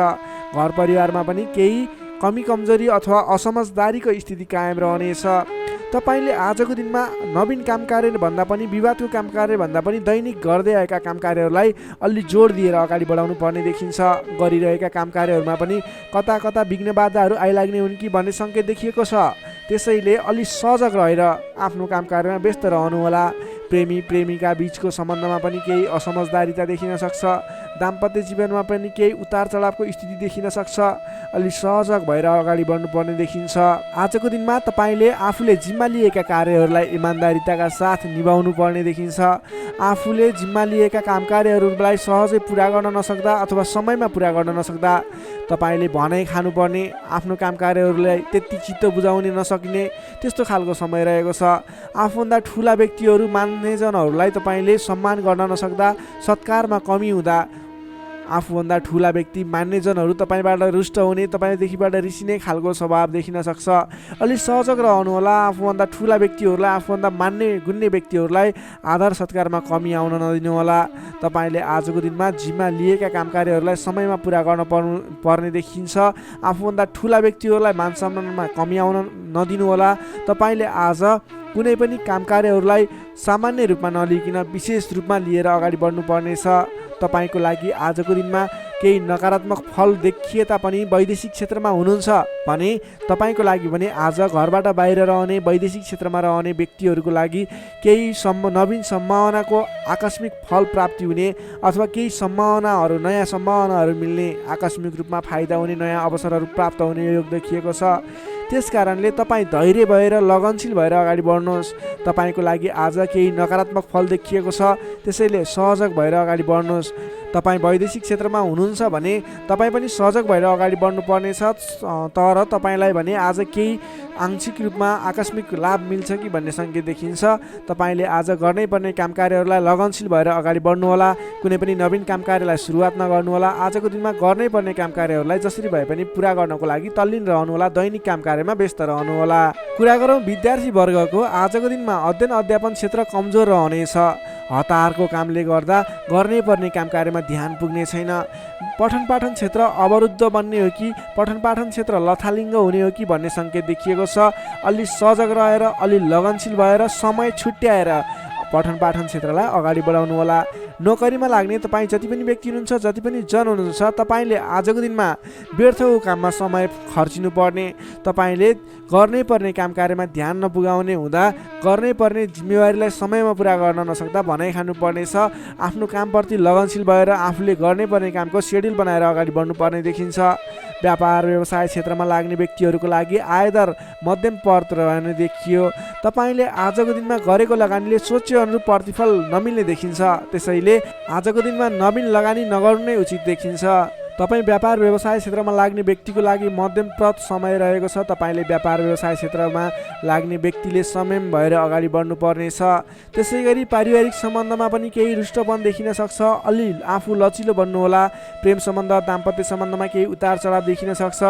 घर परिवारमा पनि केही कमी कमजोरी अथवा असमझदारीको स्थिति कायम रहनेछ। तपाईँले आजको दिनमा नवीन काम कार्य भन्दा पनि, विवादको काम कार्य भन्दा पनि दैनिक गर्दै आएका काम कार्यहरूलाई अलि जोड दिएर अगाडि बढाउनु पर्ने देखिन्छ। गरिरहेका काम कार्यहरूमा पनि कता कता विघ्न बाधाहरू आइलाग्ने हुन् कि भन्ने सङ्केत देखिएको छ। त्यसैले अलि सजग रहेर आफ्नो काम कार्यमा व्यस्त रहनुहोला। प्रेमी प्रेमिका बीचको सम्बन्धमा पनि केही असमझदारीता देखिन सक्छ। दाम्पत्य जीवनमा पनि केही उतार चढावको स्थिति देखिन सक्छ। अलि सहजग भएर अगाडि बढ्नुपर्ने देखिन्छ। आजको दिनमा तपाईँले आफूले जिम्मा लिएका कार्यहरूलाई इमान्दारिताका साथ निभाउनु पर्ने देखिन्छ। आफूले जिम्मा लिएका काम कार्यहरूलाई सहजै पुरा गर्न नसक्दा अथवा समयमा पुरा गर्न नसक्दा तपाईँले भनाइ खानुपर्ने, आफ्नो काम कार्यहरूलाई त्यति चित्त बुझाउन नसकिने त्यस्तो खालको समय रहेको छ। आफूभन्दा ठुला व्यक्तिहरू, मान्यजनहरूलाई तपाईँले सम्मान गर्न नसक्दा, सत्कारमा कमी हुँदा आफूभन्दा ठुला व्यक्ति, मान्यजनहरू तपाईँबाट रुष्ट हुने, तपाईँदेखिबाट रिसिने खालको स्वभाव देखिन सक्छ। अलि सहजग रहनुहोला। आफूभन्दा ठुला व्यक्तिहरूलाई, आफूभन्दा मान्ने गुन्ने व्यक्तिहरूलाई आदर सत्कारमा कमी आउन नदिनुहोला। तपाईँले आजको दिनमा जिम्मा लिएका काम कार्यहरूलाई समयमा पुरा गर्न पर्ने देखिन्छ। आफूभन्दा ठुला व्यक्तिहरूलाई मान सम्मानमा कमी आउन नदिनुहोला। तपाईँले आज कुनै पनि काम कार्यहरूलाई सामान्य रूपमा नलिकन विशेष रूपमा लिएर अगाडि बढ्नुपर्नेछ। तपाईँको लागि आजको दिनमा केही नकारात्मक फल देखिए तापनि वैदेशिक क्षेत्रमा हुनुहुन्छ भने तपाईँको लागि भने आज घरबाट बाहिर रहने, वैदेशिक क्षेत्रमा रहने व्यक्तिहरूको लागि केही नवीन सम्भावनाको आकस्मिक फल प्राप्ति हुने अथवा केही सम्भावनाहरू, नयाँ सम्भावनाहरू मिल्ने, आकस्मिक रूपमा फाइदा हुने, नयाँ अवसरहरू प्राप्त हुने योग देखिएको छ। त्यस कारणले तपाईँ धैर्य भएर, लगनशील भएर अगाडि बढ्नुहोस्। तपाईँको लागि आज केही नकारात्मक फल देखिएको छ, त्यसैले सहजग भएर अगाडि बढ्नुहोस्। तपाईँ वैदेशिक क्षेत्रमा हुनुहुन्छ भने तपाईँ पनि सहजग भएर अगाडि बढ्नुपर्नेछ। तर तपाईँलाई भने आज केही आंशिक रूपमा आकस्मिक लाभ मिल्छ कि भन्ने सङ्केत देखिन्छ। तपाईँले आज गर्नै पर्ने काम कार्यहरूलाई लगनशील भएर अगाडि बढ्नुहोला। कुनै पनि नवीन काम कार्यलाई सुरुवात नगर्नुहोला। आजको दिनमा गर्नै पर्ने काम कार्यहरूलाई जसरी भए पनि पुरा गर्नको लागि तल्लीन रहनुहोला। दैनिक काम कार्यमा व्यस्त रहनुहोला। कुरा गरौँ विद्यार्थी वर्गको, आजको दिनमा अध्ययन अध्यापन क्षेत्र कमजोर रहनेछ। हतारको कामले गर्दा गर्नै पर्ने काम कार्यमा ध्यान पुग्ने छैन। पठन पाठन क्षेत्र अवरुद्ध बन्ने हो कि पठन पाठन क्षेत्र लथालिङ्ग हुने हो कि भन्ने सङ्केत देखिएको छ। अलि सजग रहेर, अलि लगनशील भएर, समय छुट्याएर पठन पाठन क्षेत्रलाई अगाडि बढाउनुहोला। नोकरीमा लाग्ने तपाईँ जति पनि व्यक्ति हुनुहुन्छ, जति पनि जन हुनुहुन्छ, तपाईँले आजको दिनमा व्यर्थको काममा समय खर्चिनु पर्ने, तपाईँले गर्नै पर्ने काम कार्यमा ध्यान नपुगाउने हुँदा गर्नै पर्ने जिम्मेवारीलाई समयमा पुरा गर्न नसक्दा भनाइ खानुपर्नेछ। आफ्नो कामप्रति लगनशील भएर आफूले गर्नै पर्ने कामको सेड्युल बनाएर अगाडि बढ्नुपर्ने देखिन्छ। व्यापार व्यवसाय क्षेत्रमा लाग्ने व्यक्तिहरूको लागि आयदर मध्यम पर्त रहने देखियो। तपाईँले आजको दिनमा गरेको लगानीले सोचे अनुरूप प्रतिफल नमिल्ने देखिन्छ, त्यसैले आजको दिनमा नवीन लगानी नगर्नु नै उचित देखिन्छ। तपाईँ व्यापार व्यवसाय क्षेत्रमा लाग्ने व्यक्तिको लागि मध्यमप्रद समय रहेको छ। तपाईँले व्यापार व्यवसाय क्षेत्रमा लाग्ने व्यक्तिले संयम भएर अगाडि बढ्नुपर्नेछ। त्यसै गरी पारिवारिक सम्बन्धमा पनि केही रुष्टपन देखिन सक्छ, अलि आफू लचिलो बन्नुहोला। प्रेम सम्बन्ध, दाम्पत्य सम्बन्धमा केही उतार चढाव देखिन सक्छ।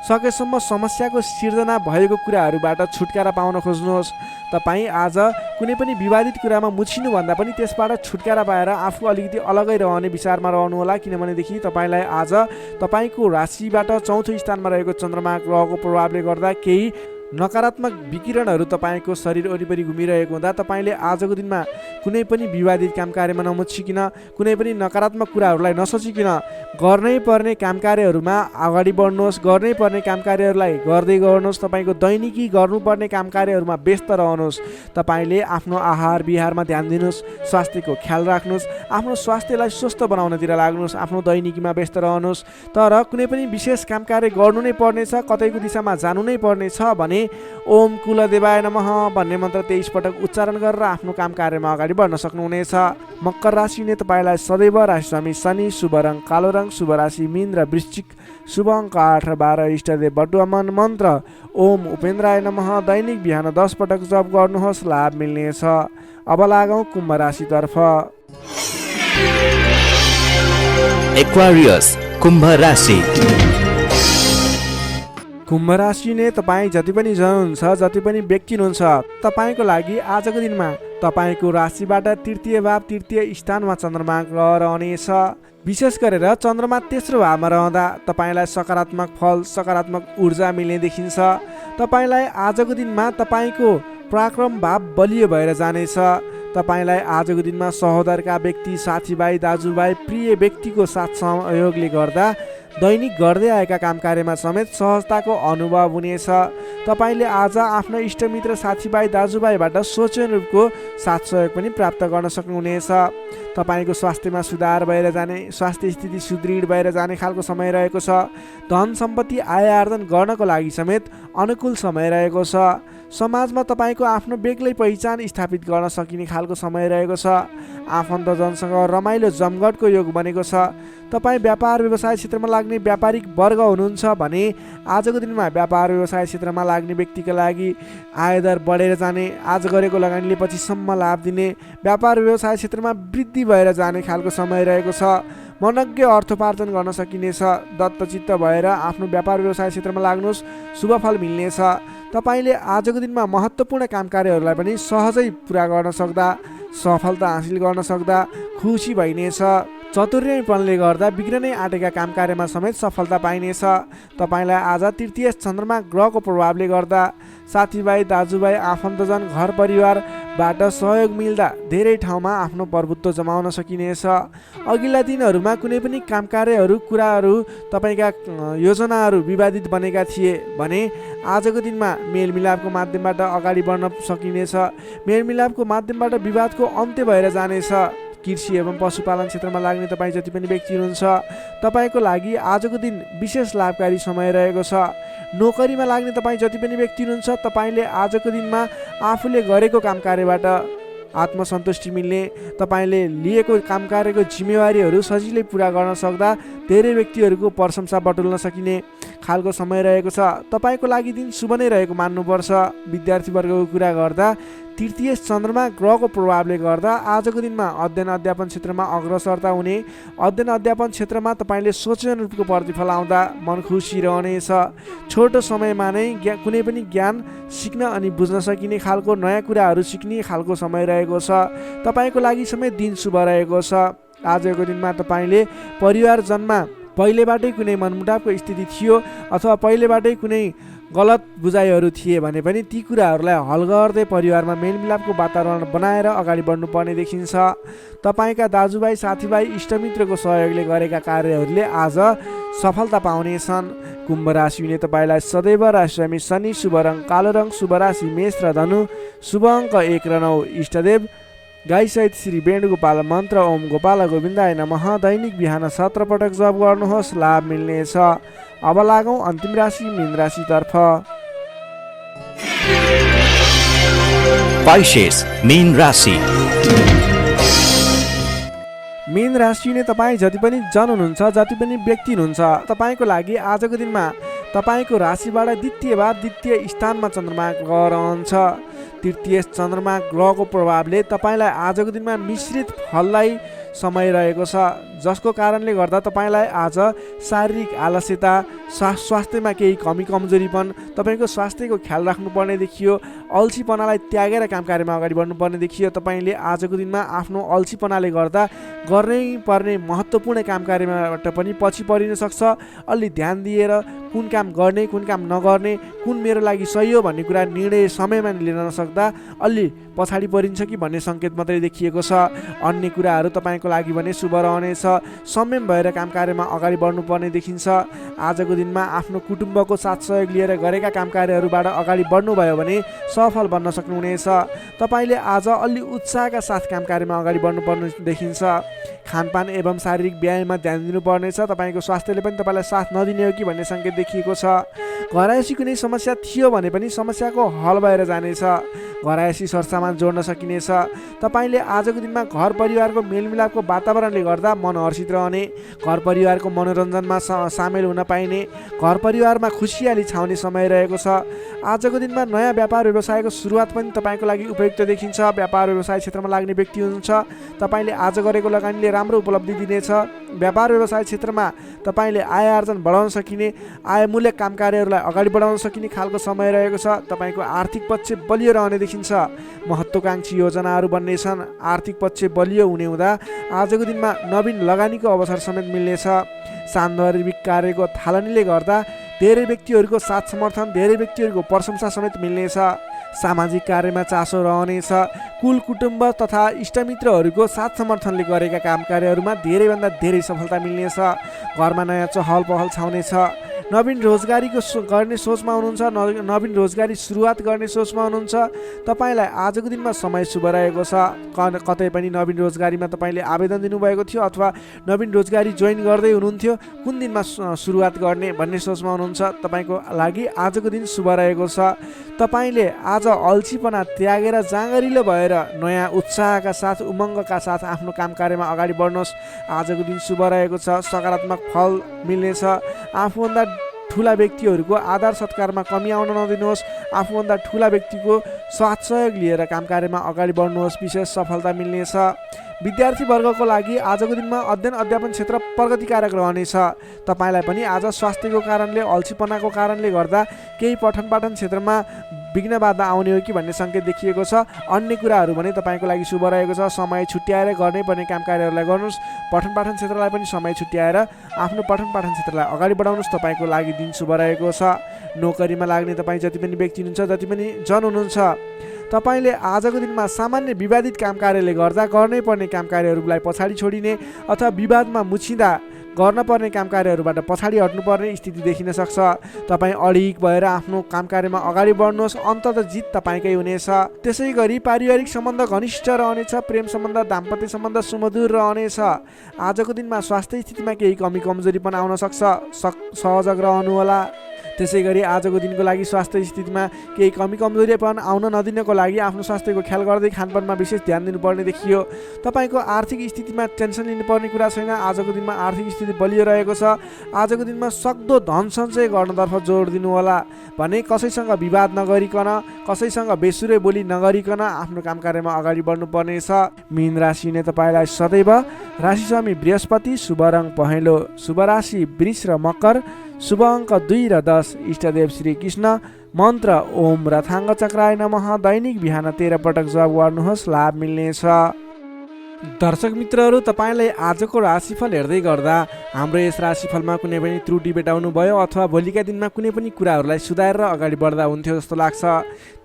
सकेसम्म समस्याको सिर्जना भएको कुराहरूबाट छुटकारा पाउन खोज्नुहोस्। तपाईँ आज कुनै पनि विवादित कुरामा मुछिनुभन्दा पनि त्यसबाट छुटकारा पाएर आफू अलिकति अलगै रहने विचारमा रहनुहोला, किनभनेदेखि तपाईँलाई आज तपाईँको राशिबाट चौथो स्थानमा रहेको चन्द्रमा ग्रहको प्रभावले गर्दा केही नकारात्मक विकिरणहरू तपाईँको शरीर वरिपरि घुमिरहेको हुँदा तपाईँले आजको दिनमा कुनै पनि विवादित काम कार्यमा नमुछिकन, कुनै पनि नकारात्मक कुराहरूलाई नसोचिकन गर्नै पर्ने काम कार्यहरूमा अगाडि बढ्नुहोस्। गर्नै पर्ने काम कार्यहरूलाई गर्दै गर्नुहोस्। तपाईँको दैनिकी गर्नुपर्ने काम कार्यहरूमा व्यस्त रहनुहोस्। तपाईँले आफ्नो आहार विहारमा ध्यान दिनुहोस्, स्वास्थ्यको ख्याल राख्नुहोस्, आफ्नो स्वास्थ्यलाई स्वस्थ बनाउनतिर लाग्नुहोस्, आफ्नो दैनिकीमा व्यस्त रहनुहोस्। तर कुनै पनि विशेष काम कार्य गर्नु नै पर्नेछ, कतैको दिशामा जानु नै पर्नेछ भने ओम कुलदेवाय नमः भन्ने मन्त्र 23 पटक उच्चारण गरेर आफ्नो काम कार्यमा अगाडि बढ्न सक्नुहुनेछ। मकर राशिले तपाईँलाई सदैव राशिस्वामी शनि, शुभ रङ कालो रङ, शुभ राशि मीन र वृश्चिक, शुभ अङ्क 8 र 12, इष्टदेव बटुवामन मन्त्र ओम उपेन्द्राय नमः दैनिक बिहान 10 पटक जप गर्नुहोस्, लाभ मिल्नेछ। अब लागौँ कुम्भ राशितर्फ। एक्वारियस कुम्भ राशि। कुम्भ राशि नै तपाईँ जति पनि जन हुनुहुन्छ, जति पनि व्यक्ति हुनुहुन्छ, तपाईँको लागि आजको दिनमा तपाईँको राशिबाट तृतीय भाव तृतीय स्थानमा चन्द्रमा ग्रह रहनेछ। विशेष गरेर चन्द्रमा तेस्रो भावमा रहँदा तपाईँलाई सकारात्मक फल, सकारात्मक ऊर्जा मिल्ने देखिन्छ। तपाईँलाई आजको दिनमा तपाईँको पराक्रम भाव बलियो भएर जानेछ। तपाईँलाई आजको दिनमा सहोदरका व्यक्ति, साथीभाइ, दाजुभाइ, प्रिय व्यक्तिको साथ सहयोगले गर्दा दैनिक गर्दै आएका काम कार्यमा समेत सहजताको अनुभव हुनेछ। तपाईँले आज आफ्ना इष्टमित्र, साथीभाइ, दाजुभाइबाट सोचे अनुरूपको साथ सहयोग पनि प्राप्त गर्न सक्नुहुनेछ। तपाईँको स्वास्थ्यमा सुधार भएर जाने, स्वास्थ्य स्थिति सुदृढ भएर जाने खालको समय रहेको छ। धन सम्पत्ति आय आर्जन गर्नको लागि समेत अनुकूल समय रहेको छ। समाजमा तपाईँको आफ्नो बेग्लै पहिचान स्थापित गर्न सकिने खालको समय रहेको छ। आफन्तजनसँग रमाइलो जमघटको योग बनेको छ। तपाईँ व्यापार व्यवसाय क्षेत्रमा लाग्ने व्यापारिक वर्ग हुनुहुन्छ भने आजको दिनमा व्यापार व्यवसाय क्षेत्रमा लाग्ने व्यक्तिका लागि आयदर बढेर जाने, आज गरेको लगानीले पछिसम्म लाभ दिने, व्यापार व्यवसाय क्षेत्रमा वृद्धि भएर जाने खालको समय रहेको छ। मनज्ञ अर्थोपार्जन गर्न सकिनेछ। दत्तचित्त भएर आफ्नो व्यापार व्यवसाय क्षेत्रमा लाग्नुहोस्, शुभ फल मिल्नेछ। तपाईँले आजको दिनमा महत्त्वपूर्ण काम कार्यहरूलाई पनि सहजै पुरा गर्न सक्दा, सफलता हासिल गर्न सक्दा खुसी भइनेछ। चतुर्यपनले गर्दा बिग्रनै आँटेका काम कार्यमा समेत सफलता पाइनेछ। तपाईँलाई आज तृतीय चन्द्रमा ग्रहको प्रभावले गर्दा साथीभाइ, दाजुभाइ, आफन्तजन, घर परिवारबाट सहयोग मिल्दा धेरै ठाउँमा आफ्नो प्रभुत्व जमाउन सकिनेछ। अघिल्ला दिनहरूमा कुनै पनि काम कार्यहरू, कुराहरू, तपाईँका योजनाहरू विवादित बनेका थिए भने आजको दिनमा मेलमिलापको माध्यमबाट अगाडि बढ्न सकिनेछ। मेलमिलापको माध्यमबाट विवादको अन्त्य भएर जानेछ। कृषि एवं पशुपालन क्षेत्रमा लाग्ने तपाईँ जति पनि व्यक्ति हुनुहुन्छ, तपाईँको लागि आजको दिन विशेष लाभकारी समय रहेको छ। नोकरीमा लाग्ने तपाईँ जति पनि व्यक्ति हुनुहुन्छ, तपाईँले आजको दिनमा आफूले गरेको काम कार्यबाट आत्मसन्तुष्टि मिल्ने, तपाईँले लिएको काम कार्यको जिम्मेवारीहरू सजिलै पुरा गर्न सक्दा धेरै व्यक्तिहरूको प्रशंसा बटुल्न सकिने खालको समय रहेको छ। तपाईँको लागि दिन शुभ नै रहेको मान्नुपर्छ। विद्यार्थी वर्गको कुरा गर्दा तृतीय चन्द्रमा ग्रहको प्रभावले गर्दा आजको दिनमा अध्ययन अध्यापन क्षेत्रमा अग्रसरता हुने, अध्ययन अध्यापन क्षेत्रमा तपाईँले सोचे अनुरूपको प्रतिफल आउँदा मन खुसी रहनेछ। छोटो समयमा नै कुनै पनि ज्ञान सिक्न अनि बुझ्न सकिने खालको, नयाँ कुराहरू सिक्ने खालको समय रहेको छ। तपाईँको लागि समेत दिन शुभ रहेको छ। आजको दिनमा तपाईँले परिवारजनमा पहिलेबाटै कुनै मनमुटावको स्थिति थियो अथवा पहिलेबाटै कुनै गलत बुझाइहरू थिए भने पनि ती कुराहरूलाई हल गर्दै परिवारमा मेलमिलापको वातावरण बनाएर अगाडि बढ्नुपर्ने देखिन्छ। तपाईँका दाजुभाइ साथीभाइ इष्टमित्रको सहयोगले गरेका कार्यहरूले आज सफलता पाउनेछन्। कुम्भ राशि हुने तपाईँलाई सदैव राशिस्वामी शनि, शुभ रङ कालो रङ, शुभ राशि मेष र धनु, शुभ अङ्क 1 र 9, इष्टदेव गाईसहित श्री वेणुगोपाल मन्त्र ओम गोपाल गोविन्दाय नमः दैनिक बिहान 17 पटक जप गर्नुहोस्, लाभ मिल्नेछ। अब लागौँ अन्तिम राशि मीन राशितर्फ। Pisces, मीन राशि। मीन राशि हुने तपाईँ जति पनि जन हुनुहुन्छ, जति पनि व्यक्ति हुनुहुन्छ, तपाईँको लागि आजको दिनमा तपाईँको राशिबाट द्वितीय स्थानमा चन्द्रमा ग्रह रहन्छ। तृतीय चन्द्रमा ग्रहको प्रभावले तपाईँलाई आजको दिनमा मिश्रित फललाई समय रहेको छ, जसको कारणले गर्दा तपाईँलाई आज शारीरिक आलस्यता, स्वास्थ्यमा केही कमी कमजोरीपन, तपाईँको स्वास्थ्यको ख्याल राख्नुपर्ने देखियो। अल्छीपनालाई त्यागेर काम कार्यमा अगाडि बढ्नुपर्ने देखियो। तपाईँले आजको दिनमा आफ्नो अल्छीपनाले गर्दा गर्नै पर्ने महत्त्वपूर्ण काम कार्यबाट पनि पछि परिन सक्छ। अलि ध्यान दिएर कुन काम गर्ने, कुन काम नगर्ने, कुन मेरो लागि सही हो भन्ने कुरा निर्णय समयमा लिन नसक्दा अलि पछाडि परिन्छ कि भन्ने सङ्केत मात्रै देखिएको छ। अन्य कुराहरू तपाईँको लागि भने शुभ रहनेछ। संयम भएर काम कार्यमा अगाडि बढ्नुपर्ने देखिन्छ। आजको दिनमा आफ्नो कुटुम्बको साथ सहयोग लिएर गरेका काम कार्यहरूबाट अगाडि बढ्नुभयो भने सफल बन्न सक्नुहुनेछ। तपाईँले आज अलि उत्साहका साथ काम कार्यमा अगाडि बढ्नुपर्ने देखिन्छ। खानपान एवं शारीरिक व्यायाममा ध्यान दिनुपर्नेछ। तपाईँको स्वास्थ्यले पनि तपाईँलाई साथ नदिने हो कि भन्ने सङ्केत देखिएको छ। घरायसी कुनै समस्या थियो भने पनि समस्याको हल भएर जानेछ। घरायसी सरसामान जोड्न सकिनेछ। तपाईँले आजको दिनमा घर परिवारको मेलमिलापको वातावरणले गर्दा मन हर्षित रहने, घर परिवारको मनोरञ्जनमा सामेल हुन पाइने, घर परिवारमा खुसियाली छाउने समय रहेको छ। आजको दिनमा नयाँ व्यापार व्यवसायको सुरुवात पनि तपाईँको लागि उपयुक्त देखिन्छ। व्यापार व्यवसाय क्षेत्रमा लाग्ने व्यक्ति हुनुहुन्छ, तपाईँले आज गरेको लगानीले राम्रो उपलब्धि दिनेछ। व्यापार व्यवसाय क्षेत्रमा तपाईँले आय आर्जन बढाउन सकिने, आयमूलक काम कार्यहरूलाई अगाडि बढाउन सकिने खालको समय रहेको छ। तपाईँको आर्थिक पक्ष बलियो रहने देखिन्छ। महत्त्वाकांक्षी योजनाहरू बन्नेछन्। आर्थिक पक्ष बलियो हुने हुँदा आजको दिनमा नवीन लगानीको अवसर समेत मिल्नेछ। सान्दर्भिक कार्यको थालनीले गर्दा धेरै व्यक्तिहरूको साथ समर्थन, धेरै व्यक्तिहरूको प्रशंसा समेत मिल्नेछ। सामाजिक कार्यमा चासो रहनेछ। कुल कुटुम्ब तथा इष्टमित्रहरूको साथ समर्थनले गरेका काम कार्यहरूमा धेरैभन्दा धेरै सफलता मिल्नेछ। घरमा नयाँ चहल पहल छाउनेछ। नवीन रोजगारीको गर्ने सोचमा हुनुहुन्छ, नवीन रोजगारी सुरुवात गर्ने सोचमा हुनुहुन्छ, तपाईँलाई आजको दिनमा समय शुभ रहेको छ। कतै पनि नवीन रोजगारीमा तपाईँले आवेदन दिनुभएको थियो अथवा नवीन रोजगारी जोइन गर्दै हुनुहुन्थ्यो, कुन दिनमा सुरुवात गर्ने भन्ने सोचमा हुनुहुन्छ, तपाईँको लागि आजको दिन शुभ रहेको छ। तपाईँले आज अल्छीपना त्यागेर जाँगरिलो भएर नयाँ उत्साहका साथ, उमङ्गका साथ आफ्नो काम कार्यमा अगाडि बढ्नुहोस्। आजको दिन शुभ रहेको छ। सकारात्मक फल मिल्नेछ। आफूभन्दा ठुला व्यक्तिहरूको आदर सत्कारमा कमी आउन नदिनुहोस्। आफूभन्दा ठुला व्यक्तिको साथ सहयोग लिएर काम कार्यमा अगाडि बढ्नुहोस्। विशेष सफलता मिल्नेछ। विद्यार्थी वर्गको लागि आजको दिनमा अध्ययन अध्यापन क्षेत्र प्रगतिकारक रहनेछ। तपाईँलाई पनि आज स्वास्थ्यको कारणले, अल्छीपनाको कारणले गर्दा केही पठन पाठन क्षेत्रमा विघ्न बाधा आउने हो कि भन्ने सङ्केत देखिएको छ। अन्य कुराहरू भने तपाईँको लागि शुभ रहेको छ। समय छुट्याएर गर्नै पर्ने काम कार्यहरूलाई गर्नुहोस्। पठन पाठन क्षेत्रलाई पनि समय छुट्याएर आफ्नो पठन पाठन क्षेत्रलाई अगाडि बढाउनुहोस्। तपाईँको लागि दिन शुभ रहेको छ। नोकरीमा लाग्ने तपाईँ जति पनि व्यक्ति हुनुहुन्छ, जति पनि जन हुनुहुन्छ, तपाईँले आजको दिनमा सामान्य विवादित काम कार्यले गर्दा गर्नै पर्ने काम कार्यहरूलाई पछाडि छोडिने अथवा विवादमा मुछिँदा गर्न पर्ने काम कार्यहरूबाट पछाडि हट्नुपर्ने स्थिति देखिन सक्छ। तपाईँ अडिग भएर आफ्नो काम कार्यमा अगाडि बढ्नुहोस्। अन्ततः जित तपाईँकै हुनेछ। त्यसै गरी पारिवारिक सम्बन्ध घनिष्ठ रहनेछ। प्रेम सम्बन्ध, दाम्पत्य सम्बन्ध सुमधुर रहनेछ। आजको दिनमा स्वास्थ्य स्थितिमा केही कमी कमजोरी पनि आउन सक्छ, सहजग रहनुहोला। त्यसै गरी आजको दिनको लागि स्वास्थ्य स्थितिमा केही कमी कमजोरीपन आउन नदिनको लागि आफ्नो स्वास्थ्यको ख्याल गर्दै खानपानमा विशेष ध्यान दिनुपर्ने देखियो। तपाईँको आर्थिक स्थितिमा टेन्सन लिनुपर्ने कुरा छैन। आजको दिनमा आर्थिक स्थिति बलियो रहेको छ। आजको दिनमा सक्दो धन सञ्चय गर्नतर्फ जोड दिनुहोला। भने कसैसँग विवाद नगरिकन, कसैसँग बेसुरे बोली नगरिकन आफ्नो काम कार्यमा अगाडि बढ्नुपर्नेछ। मीन राशि हुने तपाईँलाई सदैव राशिस्वामी बृहस्पति, शुभ रङ पहेँलो, शुभ राशि वृष र मकर, शुभ अङ्क 2 र 10, इष्टदेव श्री कृष्ण, मन्त्र ओम रथाङ्ग चक्राय नमः दैनिक बिहान 13 पटक जप गर्नुहोस्, लाभ मिल्नेछ। दर्शक मित्रहरू, तपाईँले आजको राशिफल हेर्दै गर्दा हाम्रो यस राशिफलमा कुनै पनि त्रुटि भेटाउनु भयो अथवा भोलिका दिनमा कुनै पनि कुराहरूलाई सुधारेर अगाडि बढ्दा हुन्थ्यो जस्तो लाग्छ,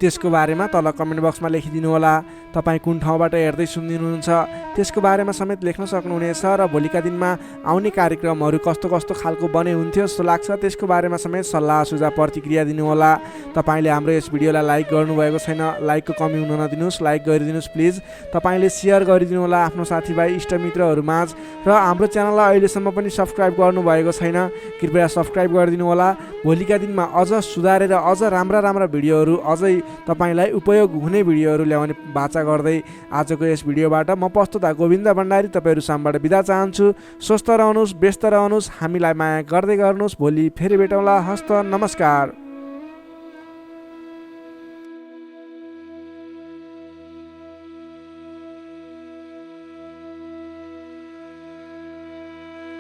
त्यसको बारेमा तल कमेन्ट बक्समा लेखिदिनु होला। तपाईँ कुन ठाउँबाट हेर्दै सुनिदिनुहुन्छ त्यसको बारेमा समेत लेख्न सक्नुहुनेछ र भोलिका दिनमा आउने कार्यक्रमहरू कस्तो कस्तो खालको बने हुन्थ्यो जस्तो लाग्छ त्यसको बारेमा समेत सल्लाह सुझाव प्रतिक्रिया दिनुहोला। तपाईँले हाम्रो यस भिडियोलाई लाइक गर्नुभएको छैन, लाइकको कमी हुन नदिनुहोस्, लाइक गरिदिनुहोस् प्लिज। तपाईँले सेयर गरिदिनु होला आफ्नो साथीभाइ इष्टमित्रहरू माझ र हाम्रो च्यानललाई अहिलेसम्म पनि सब्सक्राइब गर्नुभएको छैन, कृपया सब्सक्राइब गरिदिनु होला। भोलिका दिनमा अझ सुधारेर अझ राम्रा भिडियोहरू, अझै तपाईँलाई उपयोग हुने भिडियोहरू ल्याउने बाचा गर्दै आजको यस भिडियोबाट म प्रस्तुता गोविन्द भण्डारी तपाईँहरू सामबाट बिदा चाहन्छु। स्वस्थ रहनुहोस्, व्यस्त रहनुहोस्, हामीलाई माया गर्दै गर्नुहोस्। भोलि फेरि भेटौँला। हस्त नमस्कार।